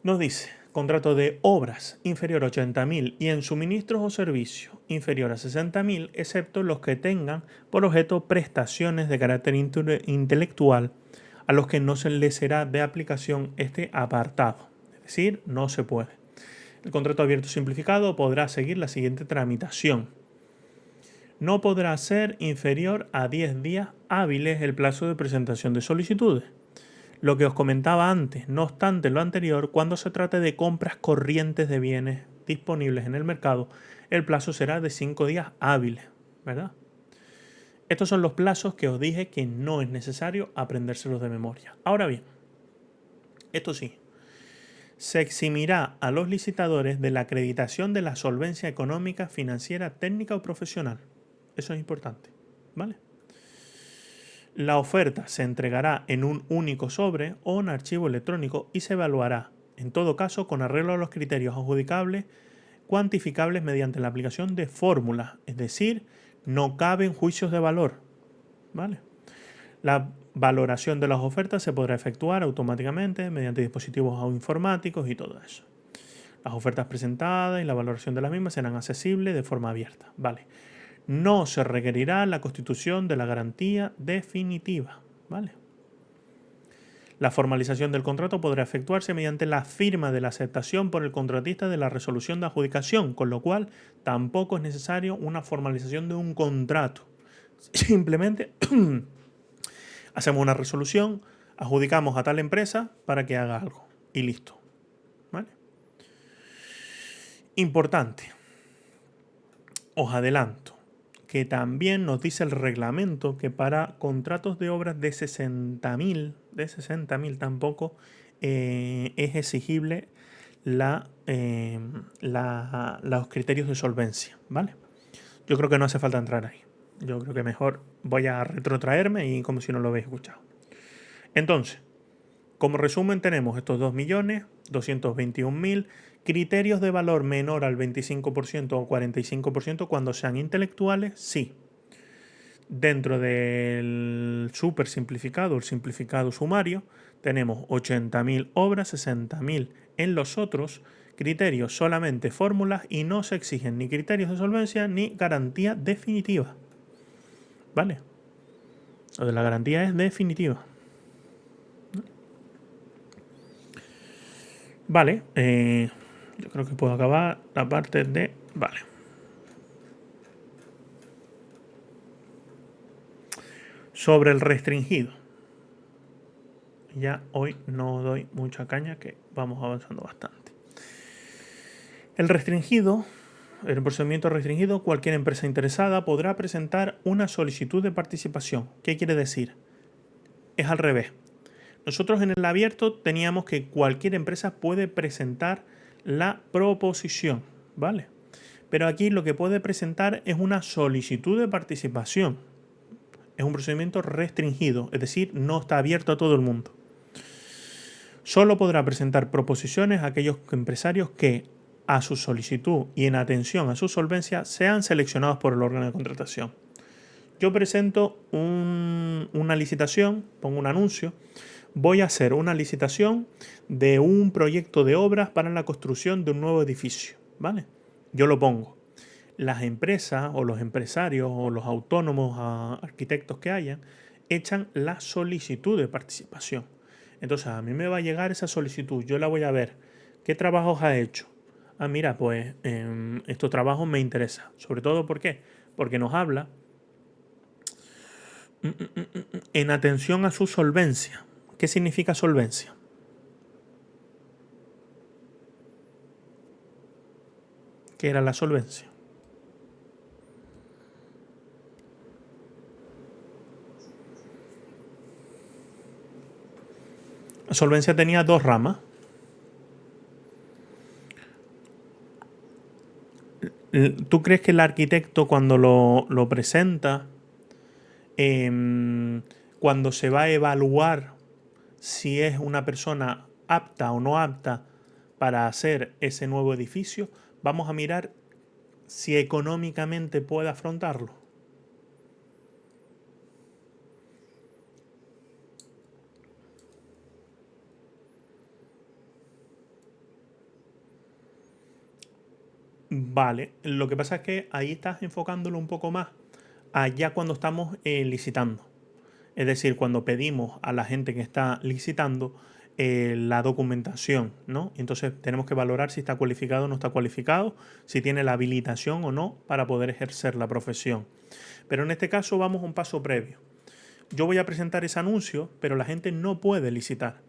Nos dice: contrato de obras inferior a 80.000 y en suministros o servicios inferior a 60.000, excepto los que tengan por objeto prestaciones de carácter intelectual a los que no se les será de aplicación este apartado. Es decir, no se puede. El contrato abierto simplificado podrá seguir la siguiente tramitación. No podrá ser inferior a 10 días hábiles el plazo de presentación de solicitudes. Lo que os comentaba antes, no obstante lo anterior, cuando se trate de compras corrientes de bienes disponibles en el mercado, el plazo será de 5 días hábiles, ¿verdad? Estos son los plazos que os dije que no es necesario aprendérselos de memoria. Ahora bien, esto sí, se eximirá a los licitadores de la acreditación de la solvencia económica, financiera, técnica o profesional. Eso es importante, ¿vale? La oferta se entregará en un único sobre o en archivo electrónico y se evaluará, en todo caso, con arreglo a los criterios adjudicables cuantificables mediante la aplicación de fórmulas, es decir, no caben juicios de valor, ¿vale? La valoración de las ofertas se podrá efectuar automáticamente mediante dispositivos informáticos y todo eso. Las ofertas presentadas y la valoración de las mismas serán accesibles de forma abierta, ¿vale? No se requerirá la constitución de la garantía definitiva, ¿vale? La formalización del contrato podrá efectuarse mediante la firma de la aceptación por el contratista de la resolución de adjudicación, con lo cual tampoco es necesario una formalización de un contrato. Simplemente hacemos una resolución, adjudicamos a tal empresa para que haga algo y listo, ¿vale? Importante, os adelanto que también nos dice el reglamento que para contratos de obras de 60.000 tampoco es exigible los criterios de solvencia, ¿vale? Yo creo que no hace falta entrar ahí. Yo creo que mejor voy a retrotraerme y como si no lo habéis escuchado. Entonces, como resumen tenemos estos 2.221.000 criterios de valor menor al 25% o 45% cuando sean intelectuales, sí. Dentro del súper simplificado, el simplificado sumario, tenemos 80.000 obras, 60.000 en los otros criterios, solamente fórmulas y no se exigen ni criterios de solvencia ni garantía definitiva. ¿Vale? Lo de la garantía es definitiva. Vale, yo creo que puedo acabar la parte de... Vale. Sobre el restringido. Ya hoy no doy mucha caña, que vamos avanzando bastante. El restringido, el procedimiento restringido, cualquier empresa interesada podrá presentar una solicitud de participación. ¿Qué quiere decir? Es al revés. Nosotros en el abierto teníamos que cualquier empresa puede presentar la proposición, ¿vale? Pero aquí lo que puede presentar es una solicitud de participación. Es un procedimiento restringido, es decir, no está abierto a todo el mundo. Solo podrá presentar proposiciones a aquellos empresarios que, a su solicitud y en atención a su solvencia, sean seleccionados por el órgano de contratación. Yo presento una licitación, pongo un anuncio, voy a hacer una licitación de un proyecto de obras para la construcción de un nuevo edificio, ¿vale? Yo lo pongo. Las empresas o los empresarios o los autónomos arquitectos que hayan echan la solicitud de participación. Entonces a mí me va a llegar esa solicitud, yo la voy a ver. ¿Qué trabajos ha hecho? Ah, mira, pues estos trabajos me interesan. Sobre todo, ¿por qué? Porque nos habla en atención a su solvencia. ¿Qué significa solvencia? ¿Qué era la solvencia? La solvencia tenía dos ramas. ¿Tú crees que el arquitecto cuando lo presenta, cuando se va a evaluar si es una persona apta o no apta para hacer ese nuevo edificio, vamos a mirar si económicamente puede afrontarlo? Vale, lo que pasa es que ahí estás enfocándolo un poco más allá cuando estamos licitando. Es decir, cuando pedimos a la gente que está licitando la documentación, ¿no? Entonces tenemos que valorar si está cualificado o no está cualificado, si tiene la habilitación o no para poder ejercer la profesión. Pero en este caso vamos a un paso previo. Yo voy a presentar ese anuncio, pero la gente no puede licitar.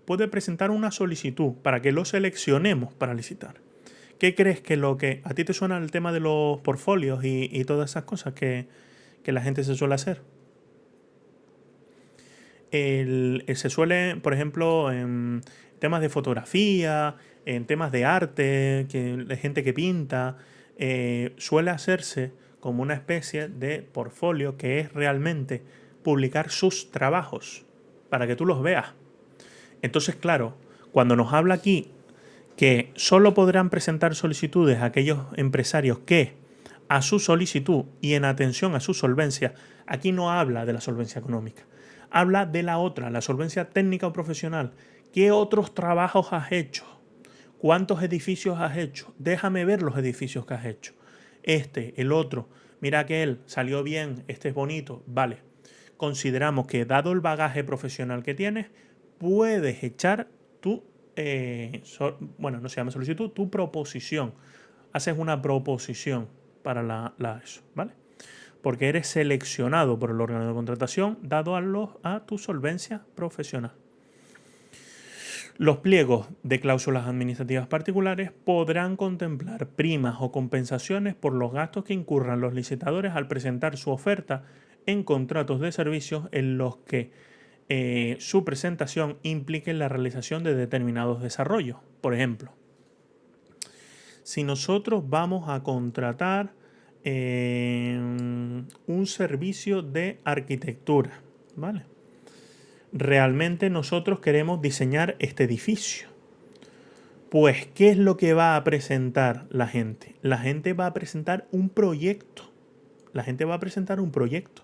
Puede presentar una solicitud para que lo seleccionemos para licitar. ¿Qué crees que lo que a ti te suena el tema de los portfolios y todas esas cosas que la gente se suele hacer? Se suele, por ejemplo, en temas de fotografía, en temas de arte, de gente que pinta, suele hacerse como una especie de portfolio que es realmente publicar sus trabajos para que tú los veas. Entonces, claro, cuando nos habla aquí que solo podrán presentar solicitudes a aquellos empresarios que, a su solicitud y en atención a su solvencia, aquí no habla de la solvencia económica, habla de la otra, la solvencia técnica o profesional. ¿Qué otros trabajos has hecho? ¿Cuántos edificios has hecho? Déjame ver los edificios que has hecho. Este, el otro, mira que él salió bien, este es bonito, vale. Consideramos que dado el bagaje profesional que tienes, puedes echar tu, bueno, no se llama solicitud, tu proposición. Haces una proposición para eso, ¿vale? Porque eres seleccionado por el órgano de contratación dado a tu solvencia profesional. Los pliegos de cláusulas administrativas particulares podrán contemplar primas o compensaciones por los gastos que incurran los licitadores al presentar su oferta en contratos de servicios en los que su presentación implique la realización de determinados desarrollos. Por ejemplo, si nosotros vamos a contratar un servicio de arquitectura, ¿vale? Realmente nosotros queremos diseñar este edificio. Pues, ¿qué es lo que va a presentar la gente? La gente va a presentar un proyecto. La gente va a presentar un proyecto.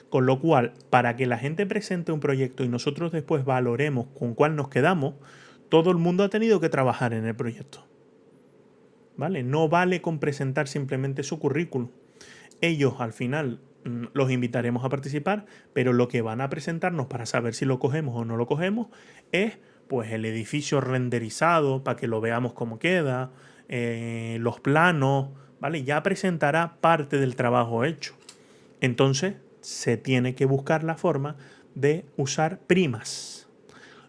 Con lo cual, para que la gente presente un proyecto y nosotros después valoremos con cuál nos quedamos, todo el mundo ha tenido que trabajar en el proyecto. ¿Vale? No vale con presentar simplemente su currículum. Ellos al final los invitaremos a participar, pero lo que van a presentarnos para saber si lo cogemos o no lo cogemos es pues el edificio renderizado para que lo veamos cómo queda, los planos, ¿vale? Ya presentará parte del trabajo hecho. Entonces se tiene que buscar la forma de usar primas.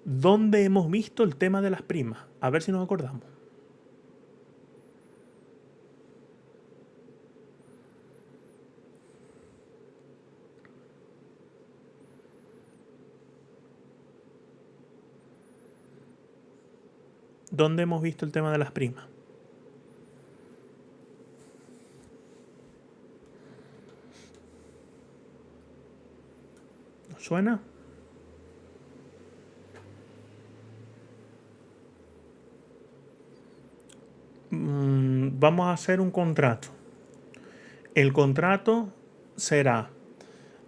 ¿Dónde hemos visto el tema de las primas? A ver si nos acordamos. ¿Dónde hemos visto el tema de las primas? ¿Os suena? Vamos a hacer un contrato. El contrato será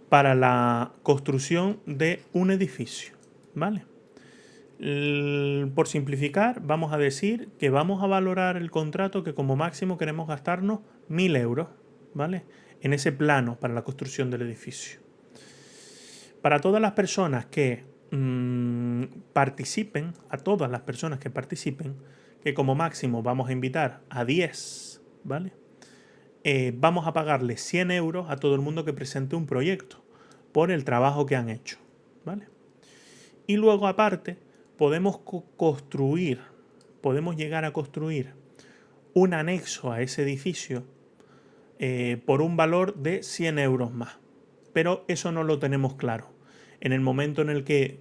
para la construcción de un edificio, ¿vale? Por simplificar, vamos a decir que vamos a valorar el contrato que como máximo queremos gastarnos 1.000 euros, ¿vale? En ese plano para la construcción del edificio. Para todas las personas que participen, a todas las personas que participen, que como máximo vamos a invitar a 10, ¿vale? Vamos a pagarle 100 euros a todo el mundo que presente un proyecto por el trabajo que han hecho, ¿vale? Y luego aparte podemos construir, podemos llegar a construir un anexo a ese edificio por un valor de 100 euros más. Pero eso no lo tenemos claro. En el momento en el que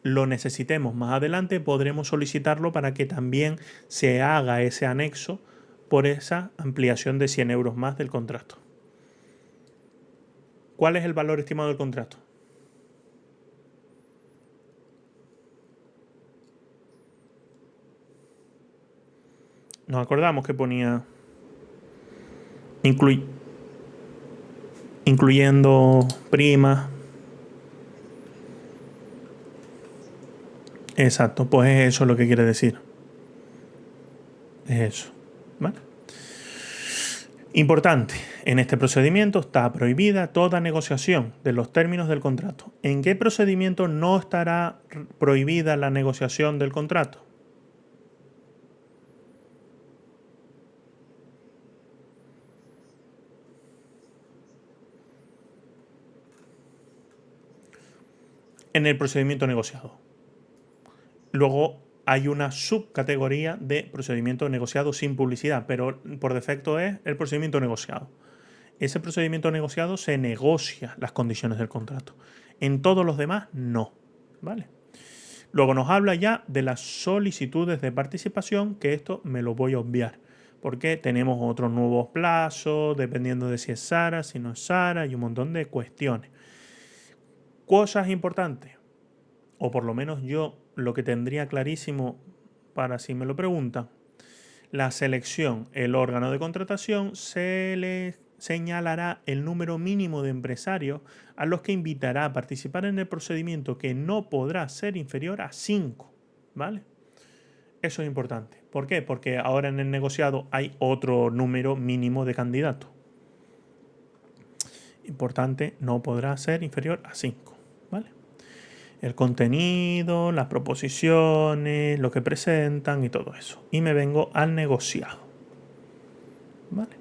lo necesitemos más adelante, podremos solicitarlo para que también se haga ese anexo por esa ampliación de 100 euros más del contrato. ¿Cuál es el valor estimado del contrato? Nos acordamos que ponía incluyendo primas. Exacto, pues es eso lo que quiere decir. Es eso. ¿Vale? Importante, en este procedimiento está prohibida toda negociación de los términos del contrato. ¿En qué procedimiento no estará prohibida la negociación del contrato? En el procedimiento negociado. Luego hay una subcategoría de procedimiento negociado sin publicidad, pero por defecto es el procedimiento negociado. Ese procedimiento negociado se negocia las condiciones del contrato. En todos los demás, no. ¿Vale? Luego nos habla ya de las solicitudes de participación, que esto me lo voy a obviar, porque tenemos otros nuevos plazos, dependiendo de si es Sara, si no es Sara, y un montón de cuestiones. Cosas importantes, o por lo menos yo lo que tendría clarísimo para si me lo preguntan, la selección, el órgano de contratación, se le señalará el número mínimo de empresarios a los que invitará a participar en el procedimiento, que no podrá ser inferior a 5, ¿vale? Eso es importante. ¿Por qué? Porque ahora en el negociado hay otro número mínimo de candidatos. Importante, no podrá ser inferior a 5, ¿vale? El contenido, las proposiciones, lo que presentan y todo eso. Y me vengo al negociado, ¿vale?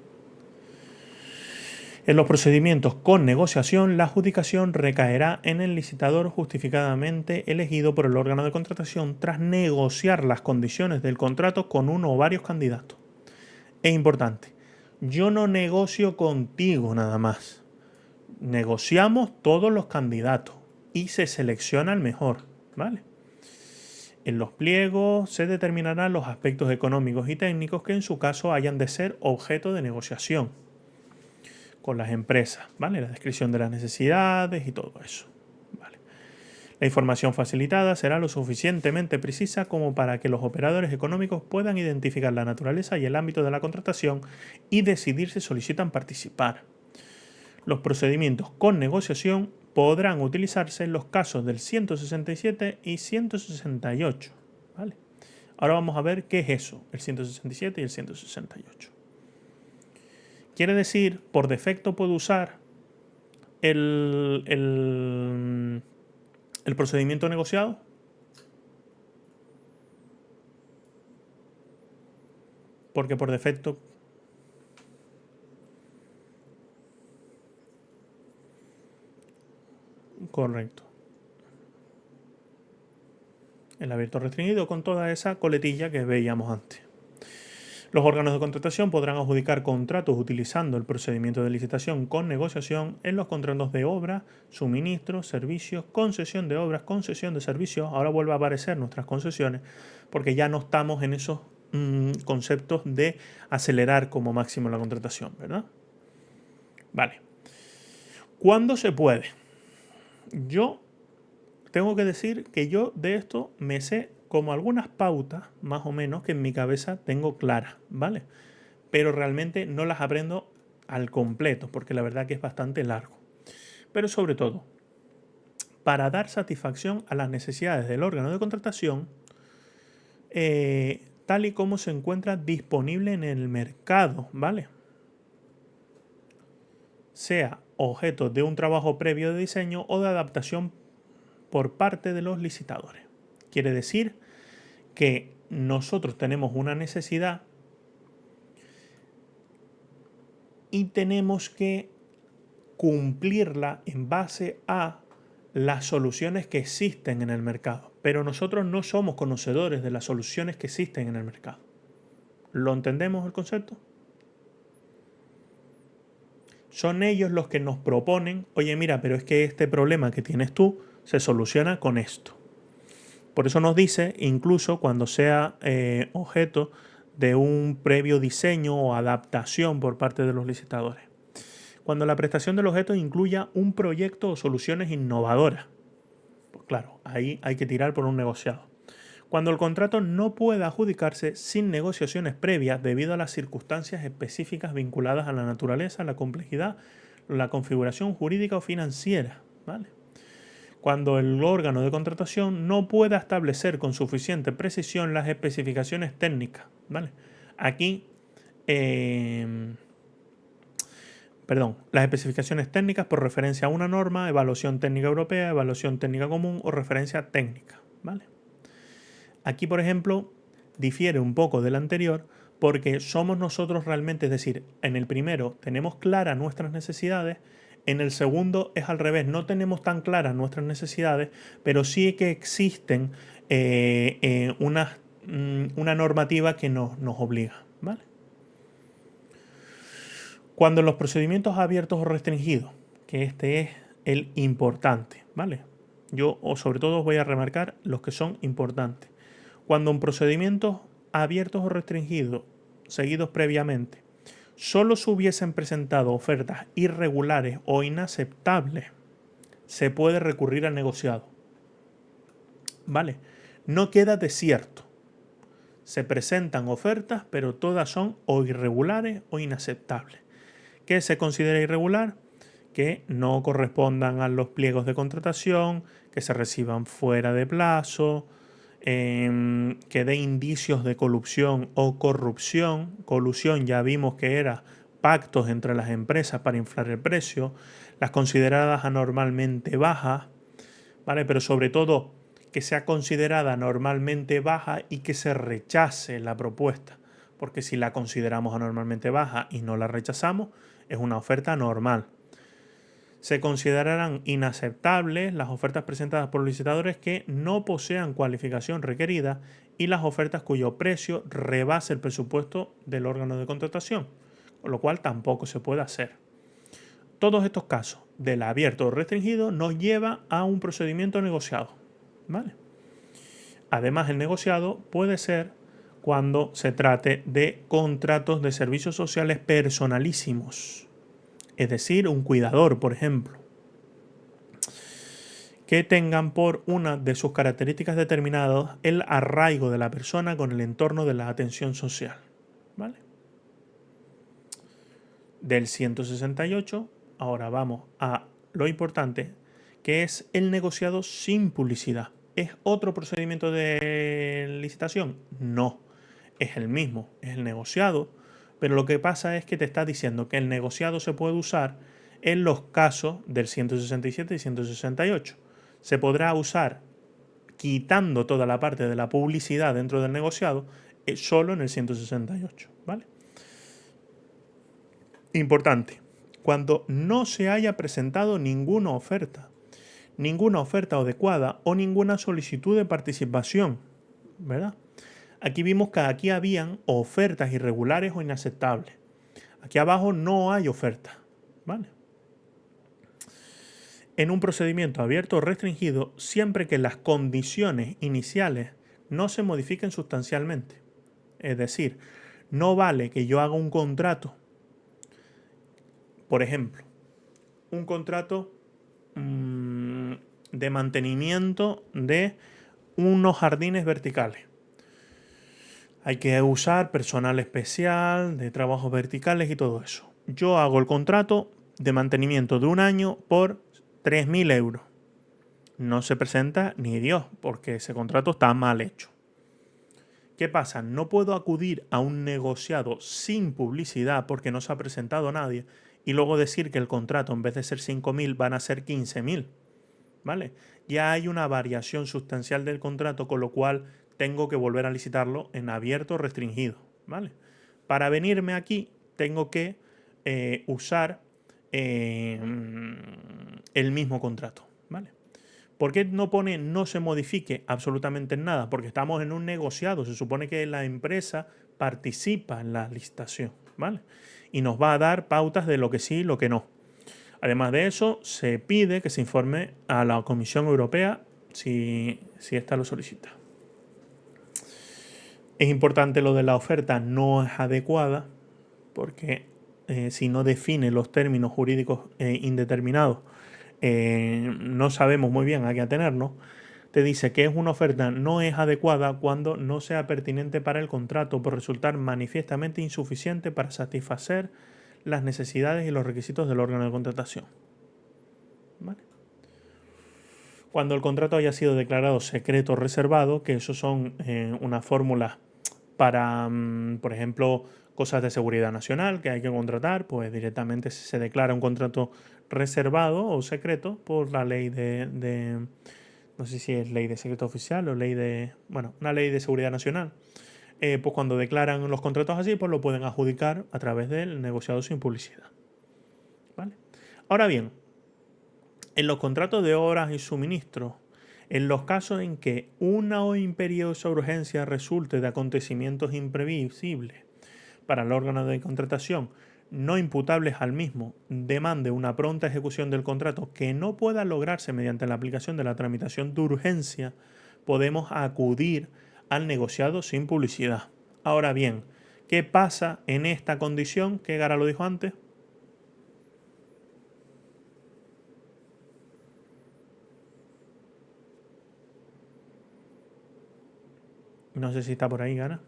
En los procedimientos con negociación, la adjudicación recaerá en el licitador justificadamente elegido por el órgano de contratación tras negociar las condiciones del contrato con uno o varios candidatos. Es importante, yo no negocio contigo nada más. Negociamos todos los candidatos y se selecciona el mejor, ¿vale? En los pliegos se determinarán los aspectos económicos y técnicos que en su caso hayan de ser objeto de negociación con las empresas, ¿vale? La descripción de las necesidades y todo eso, ¿vale? La información facilitada será lo suficientemente precisa como para que los operadores económicos puedan identificar la naturaleza y el ámbito de la contratación y decidir si solicitan participar. Los procedimientos con negociación podrán utilizarse en los casos del 167 y 168, ¿vale? Ahora vamos a ver qué es eso, el 167 y el 168. Quiere decir, por defecto puedo usar el procedimiento negociado. Porque por defecto... Correcto. El abierto restringido con toda esa coletilla que veíamos antes. Los órganos de contratación podrán adjudicar contratos utilizando el procedimiento de licitación con negociación en los contratos de obra, suministros, servicios, concesión de obras, concesión de servicios. Ahora vuelve a aparecer nuestras concesiones porque ya no estamos en esos conceptos de acelerar como máximo la contratación, ¿verdad? Vale. ¿Cuándo se puede? Yo tengo que decir que yo de esto me sé como algunas pautas, más o menos, que en mi cabeza tengo claras, ¿vale? Pero realmente no las aprendo al completo, porque la verdad que es bastante largo. Pero sobre todo, para dar satisfacción a las necesidades del órgano de contratación, tal y como se encuentra disponible en el mercado, ¿vale? Sea objeto de un trabajo previo de diseño o de adaptación por parte de los licitadores. Quiere decir que nosotros tenemos una necesidad y tenemos que cumplirla en base a las soluciones que existen en el mercado. Pero nosotros no somos conocedores de las soluciones que existen en el mercado. ¿Lo entendemos el concepto? Son ellos los que nos proponen, oye mira, pero es que este problema que tienes tú se soluciona con esto. Por eso nos dice, incluso cuando sea objeto de un previo diseño o adaptación por parte de los licitadores. Cuando la prestación del objeto incluya un proyecto o soluciones innovadoras. Pues claro, ahí hay que tirar por un negociado. Cuando el contrato no pueda adjudicarse sin negociaciones previas debido a las circunstancias específicas vinculadas a la naturaleza, la complejidad, la configuración jurídica o financiera, ¿vale? Cuando el órgano de contratación no pueda establecer con suficiente precisión las especificaciones técnicas, ¿vale? Aquí, las especificaciones técnicas por referencia a una norma, evaluación técnica europea, evaluación técnica común o referencia técnica, ¿vale? Aquí, por ejemplo, difiere un poco del anterior porque somos nosotros realmente, es decir, en el primero tenemos claras nuestras necesidades, en el segundo es al revés, no tenemos tan claras nuestras necesidades, pero sí que existen una normativa que nos obliga, ¿vale? Cuando en los procedimientos abiertos o restringidos, que este es el importante, ¿vale? Yo sobre todo os voy a remarcar los que son importantes. Cuando en procedimientos abiertos o restringidos, seguidos previamente, solo se hubiesen presentado ofertas irregulares o inaceptables, se puede recurrir al negociado. ¿Vale? No queda desierto. Se presentan ofertas, pero todas son o irregulares o inaceptables. ¿Qué se considera irregular? Que no correspondan a los pliegos de contratación, que se reciban fuera de plazo, que dé indicios de colusión o corrupción. Colusión ya vimos que era pactos entre las empresas para inflar el precio, las consideradas anormalmente bajas, ¿vale? Pero sobre todo que sea considerada anormalmente baja y que se rechace la propuesta, porque si la consideramos anormalmente baja y no la rechazamos, es una oferta normal. Se considerarán inaceptables las ofertas presentadas por licitadores que no posean cualificación requerida y las ofertas cuyo precio rebase el presupuesto del órgano de contratación, con lo cual tampoco se puede hacer. Todos estos casos del abierto o restringido nos lleva a un procedimiento negociado, ¿vale? Además, el negociado puede ser cuando se trate de contratos de servicios sociales personalísimos. Es decir, un cuidador, por ejemplo, que tengan por una de sus características determinadas el arraigo de la persona con el entorno de la atención social, ¿vale? Del 168, ahora vamos a lo importante, que es el negociado sin publicidad. ¿Es otro procedimiento de licitación? No, es el mismo, es el negociado. Pero lo que pasa es que te está diciendo que el negociado se puede usar en los casos del 167 y 168. Se podrá usar quitando toda la parte de la publicidad dentro del negociado solo en el 168, ¿vale? Importante, cuando no se haya presentado ninguna oferta adecuada o ninguna solicitud de participación, ¿verdad? Aquí vimos que aquí habían ofertas irregulares o inaceptables. Aquí abajo no hay oferta, ¿vale? En un procedimiento abierto o restringido, siempre que las condiciones iniciales no se modifiquen sustancialmente. Es decir, no vale que yo haga un contrato, por ejemplo, un contrato de mantenimiento de unos jardines verticales. Hay que usar personal especial, de trabajos verticales y todo eso. Yo hago el contrato de mantenimiento de un año por 3.000 euros. No se presenta ni Dios, porque ese contrato está mal hecho. ¿Qué pasa? No puedo acudir a un negociado sin publicidad porque no se ha presentado nadie y luego decir que el contrato en vez de ser 5.000 van a ser 15.000. ¿Vale? Ya hay una variación sustancial del contrato, con lo cual tengo que volver a licitarlo en abierto o restringido, ¿vale? Para venirme aquí tengo que usar el mismo contrato, ¿vale? ¿Por qué no pone no se modifique absolutamente nada? Porque estamos en un negociado, se supone que la empresa participa en la licitación, ¿vale? Y nos va a dar pautas de lo que sí y lo que no. Además de eso, se pide que se informe a la Comisión Europea si ésta lo solicita. Es importante lo de la oferta no es adecuada porque si no define los términos jurídicos indeterminados, no sabemos muy bien a qué atenernos. Te dice que es una oferta no es adecuada cuando no sea pertinente para el contrato por resultar manifiestamente insuficiente para satisfacer las necesidades y los requisitos del órgano de contratación. ¿Vale? Cuando el contrato haya sido declarado secreto o reservado, que eso son unas fórmulas para, por ejemplo, cosas de seguridad nacional que hay que contratar, pues directamente se declara un contrato reservado o secreto por la ley de no sé si es ley de secreto oficial o ley de, bueno, una ley de seguridad nacional. Pues cuando declaran los contratos así, pues lo pueden adjudicar a través del negociado sin publicidad. ¿Vale? Ahora bien, en los contratos de obras y suministros, en los casos en que una o imperiosa urgencia resulte de acontecimientos imprevisibles para el órgano de contratación no imputables al mismo, demande una pronta ejecución del contrato que no pueda lograrse mediante la aplicación de la tramitación de urgencia, podemos acudir al negociado sin publicidad. Ahora bien, ¿qué pasa en esta condición? Que Gara lo dijo antes. No sé si está por ahí, Gara.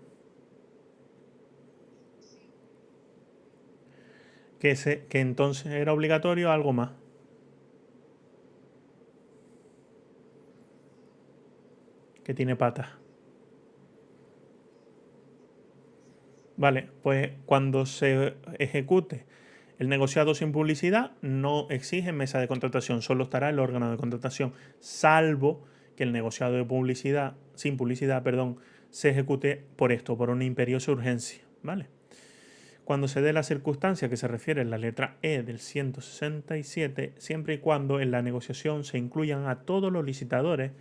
Que entonces era obligatorio algo más. Que tiene patas. Vale, pues cuando se ejecute el negociado sin publicidad, no exige mesa de contratación, solo estará el órgano de contratación, salvo que el negociado de publicidad, sin publicidad, perdón, se ejecute por esto, por una imperiosa urgencia, ¿vale? Cuando se dé la circunstancia que se refiere en la letra E del 167, siempre y cuando en la negociación se incluyan a todos los licitadores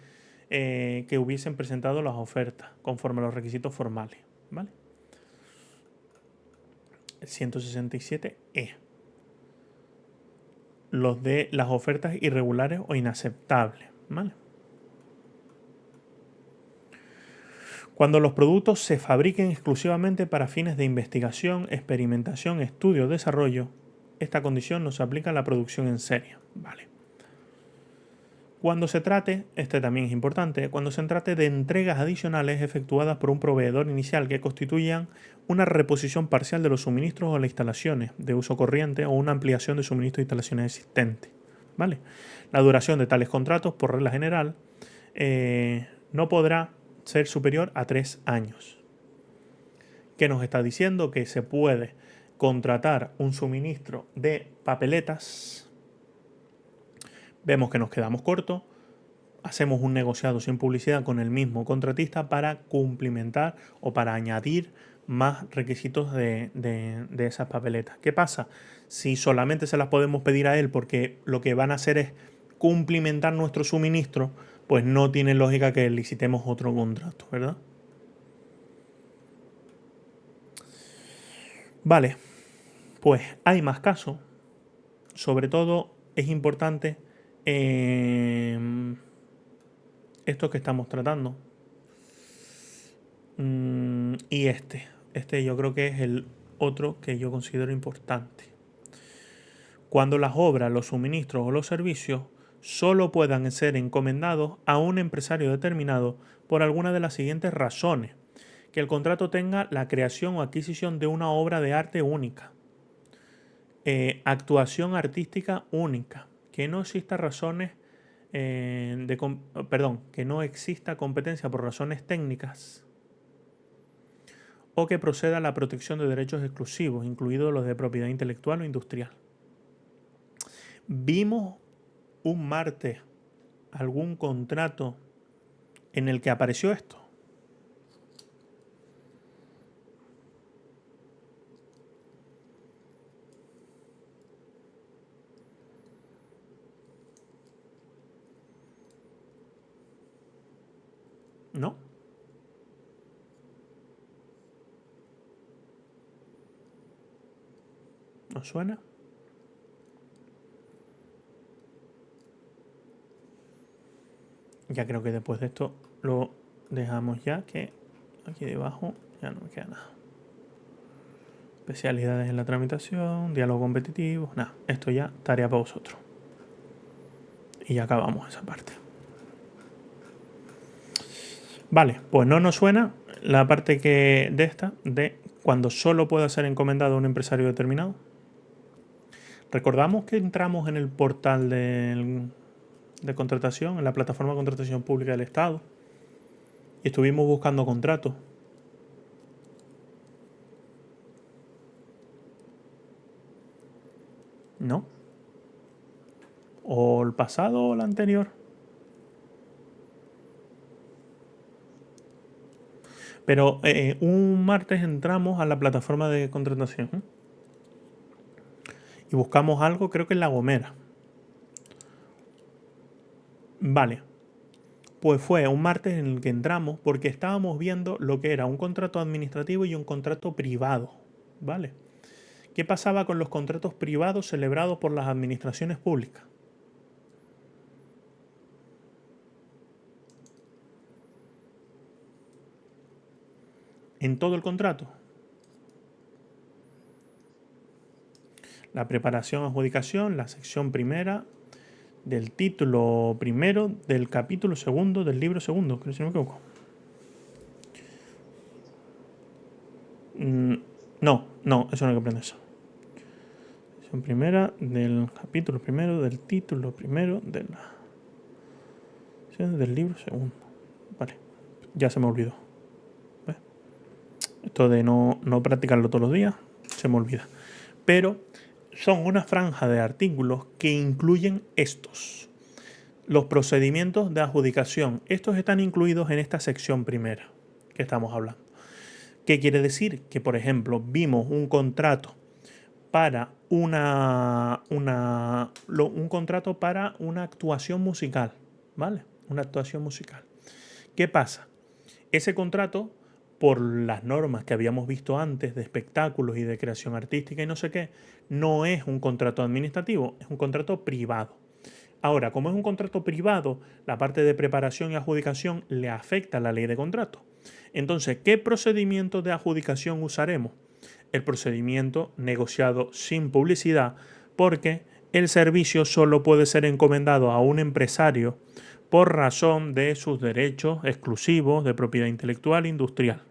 que hubiesen presentado las ofertas, conforme a los requisitos formales, ¿vale? El 167E. Los de las ofertas irregulares o inaceptables, ¿vale? Cuando los productos se fabriquen exclusivamente para fines de investigación, experimentación, estudio, desarrollo, esta condición no se aplica a la producción en serie, ¿vale? Cuando se trate, este también es importante, cuando se trate de entregas adicionales efectuadas por un proveedor inicial que constituyan una reposición parcial de los suministros o las instalaciones de uso corriente o una ampliación de suministros e instalaciones existentes, ¿vale? La duración de tales contratos, por regla general, no podrá ser superior a 3 años. ¿Qué nos está diciendo? Que se puede contratar un suministro de papeletas. Vemos que nos quedamos cortos, hacemos un negociado sin publicidad con el mismo contratista para cumplimentar o para añadir más requisitos de esas papeletas. ¿Qué pasa? Si solamente se las podemos pedir a él porque lo que van a hacer es cumplimentar nuestro suministro, pues no tiene lógica que licitemos otro contrato, ¿verdad? Vale, pues hay más casos. Sobre todo es importante esto que estamos tratando. Y este yo creo que es el otro que yo considero importante. Cuando las obras, los suministros o los servicios solo puedan ser encomendados a un empresario determinado por alguna de las siguientes razones. Que el contrato tenga la creación o adquisición de una obra de arte única. Actuación artística única. Que no exista razones que no exista competencia por razones técnicas o que proceda la protección de derechos exclusivos, incluidos los de propiedad intelectual o industrial. Vimos un martes algún contrato en el que apareció esto. ¿No? ¿Nos suena? Ya creo que después de esto lo dejamos ya, que aquí debajo ya no me queda nada. Especialidades en la tramitación, diálogo competitivo, nada, esto ya tarea para vosotros. Y ya acabamos esa parte. Vale, pues no nos suena la parte de cuando solo pueda ser encomendado a un empresario determinado. Recordamos que entramos en el portal de contratación, en la plataforma de contratación pública del Estado, y estuvimos buscando contratos. ¿No? ¿O el pasado o el anterior? Pero un martes entramos a la plataforma de contratación y buscamos algo, creo que en La Gomera. Vale. Pues fue un martes en el que entramos porque estábamos viendo lo que era un contrato administrativo y un contrato privado. ¿Vale? ¿Qué pasaba con los contratos privados celebrados por las administraciones públicas? En todo el contrato. La preparación, adjudicación, la sección primera del título primero del capítulo segundo del libro segundo, creo, si no me equivoco. No, eso no hay que aprender eso. Sección primera del capítulo primero del título primero del libro segundo. Vale, ya se me olvidó. ¿Ves? Esto de no practicarlo todos los días, se me olvida. Pero son una franja de artículos que incluyen estos. Los procedimientos de adjudicación. Estos están incluidos en esta sección primera que estamos hablando. ¿Qué quiere decir? Que, por ejemplo, vimos un contrato para un contrato para una actuación musical, ¿vale? Una actuación musical. ¿Qué pasa? Ese contrato, por las normas que habíamos visto antes de espectáculos y de creación artística y no sé qué, no es un contrato administrativo, es un contrato privado. Ahora, como es un contrato privado, la parte de preparación y adjudicación le afecta a la ley de contrato. Entonces, ¿qué procedimiento de adjudicación usaremos? El procedimiento negociado sin publicidad, porque el servicio solo puede ser encomendado a un empresario por razón de sus derechos exclusivos de propiedad intelectual e industrial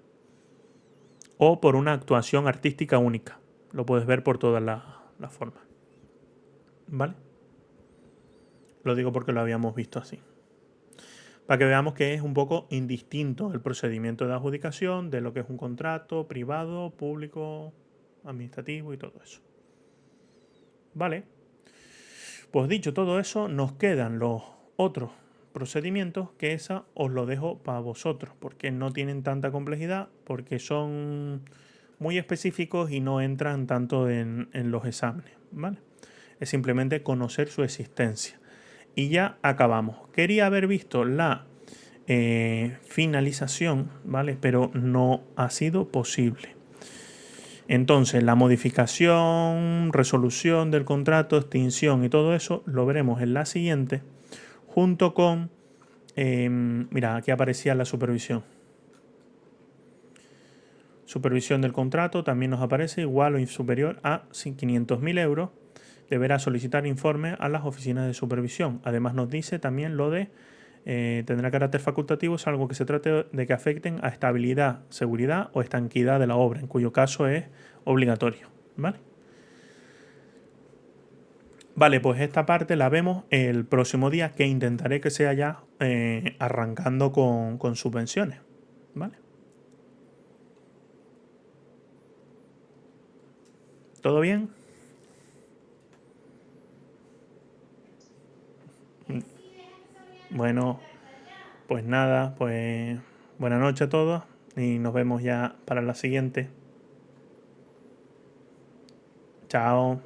o por una actuación artística única. Lo puedes ver por todas las formas. ¿Vale? Lo digo porque lo habíamos visto así. Para que veamos que es un poco indistinto el procedimiento de adjudicación de lo que es un contrato privado, público, administrativo y todo eso. Vale. Pues dicho todo eso, nos quedan los otros procedimientos, que esa os lo dejo para vosotros, porque no tienen tanta complejidad, porque son muy específicos y no entran tanto en los exámenes, ¿vale? Es simplemente conocer su existencia. Y ya acabamos. Quería haber visto la finalización, ¿vale? Pero no ha sido posible. Entonces, la modificación, resolución del contrato, extinción y todo eso lo veremos en la siguiente, junto con, mira, aquí aparecía la supervisión. Supervisión del contrato también nos aparece igual o superior a 500.000 euros. Deberá solicitar informe a las oficinas de supervisión. Además nos dice también lo de tendrá carácter facultativo, es algo que se trate de que afecten a estabilidad, seguridad o estanquidad de la obra, en cuyo caso es obligatorio. ¿Vale? Vale, pues esta parte la vemos el próximo día, que intentaré que sea ya arrancando con subvenciones. ¿Vale? ¿Todo bien? Bueno, pues nada, pues buenas noches a todos y nos vemos ya para la siguiente. Chao.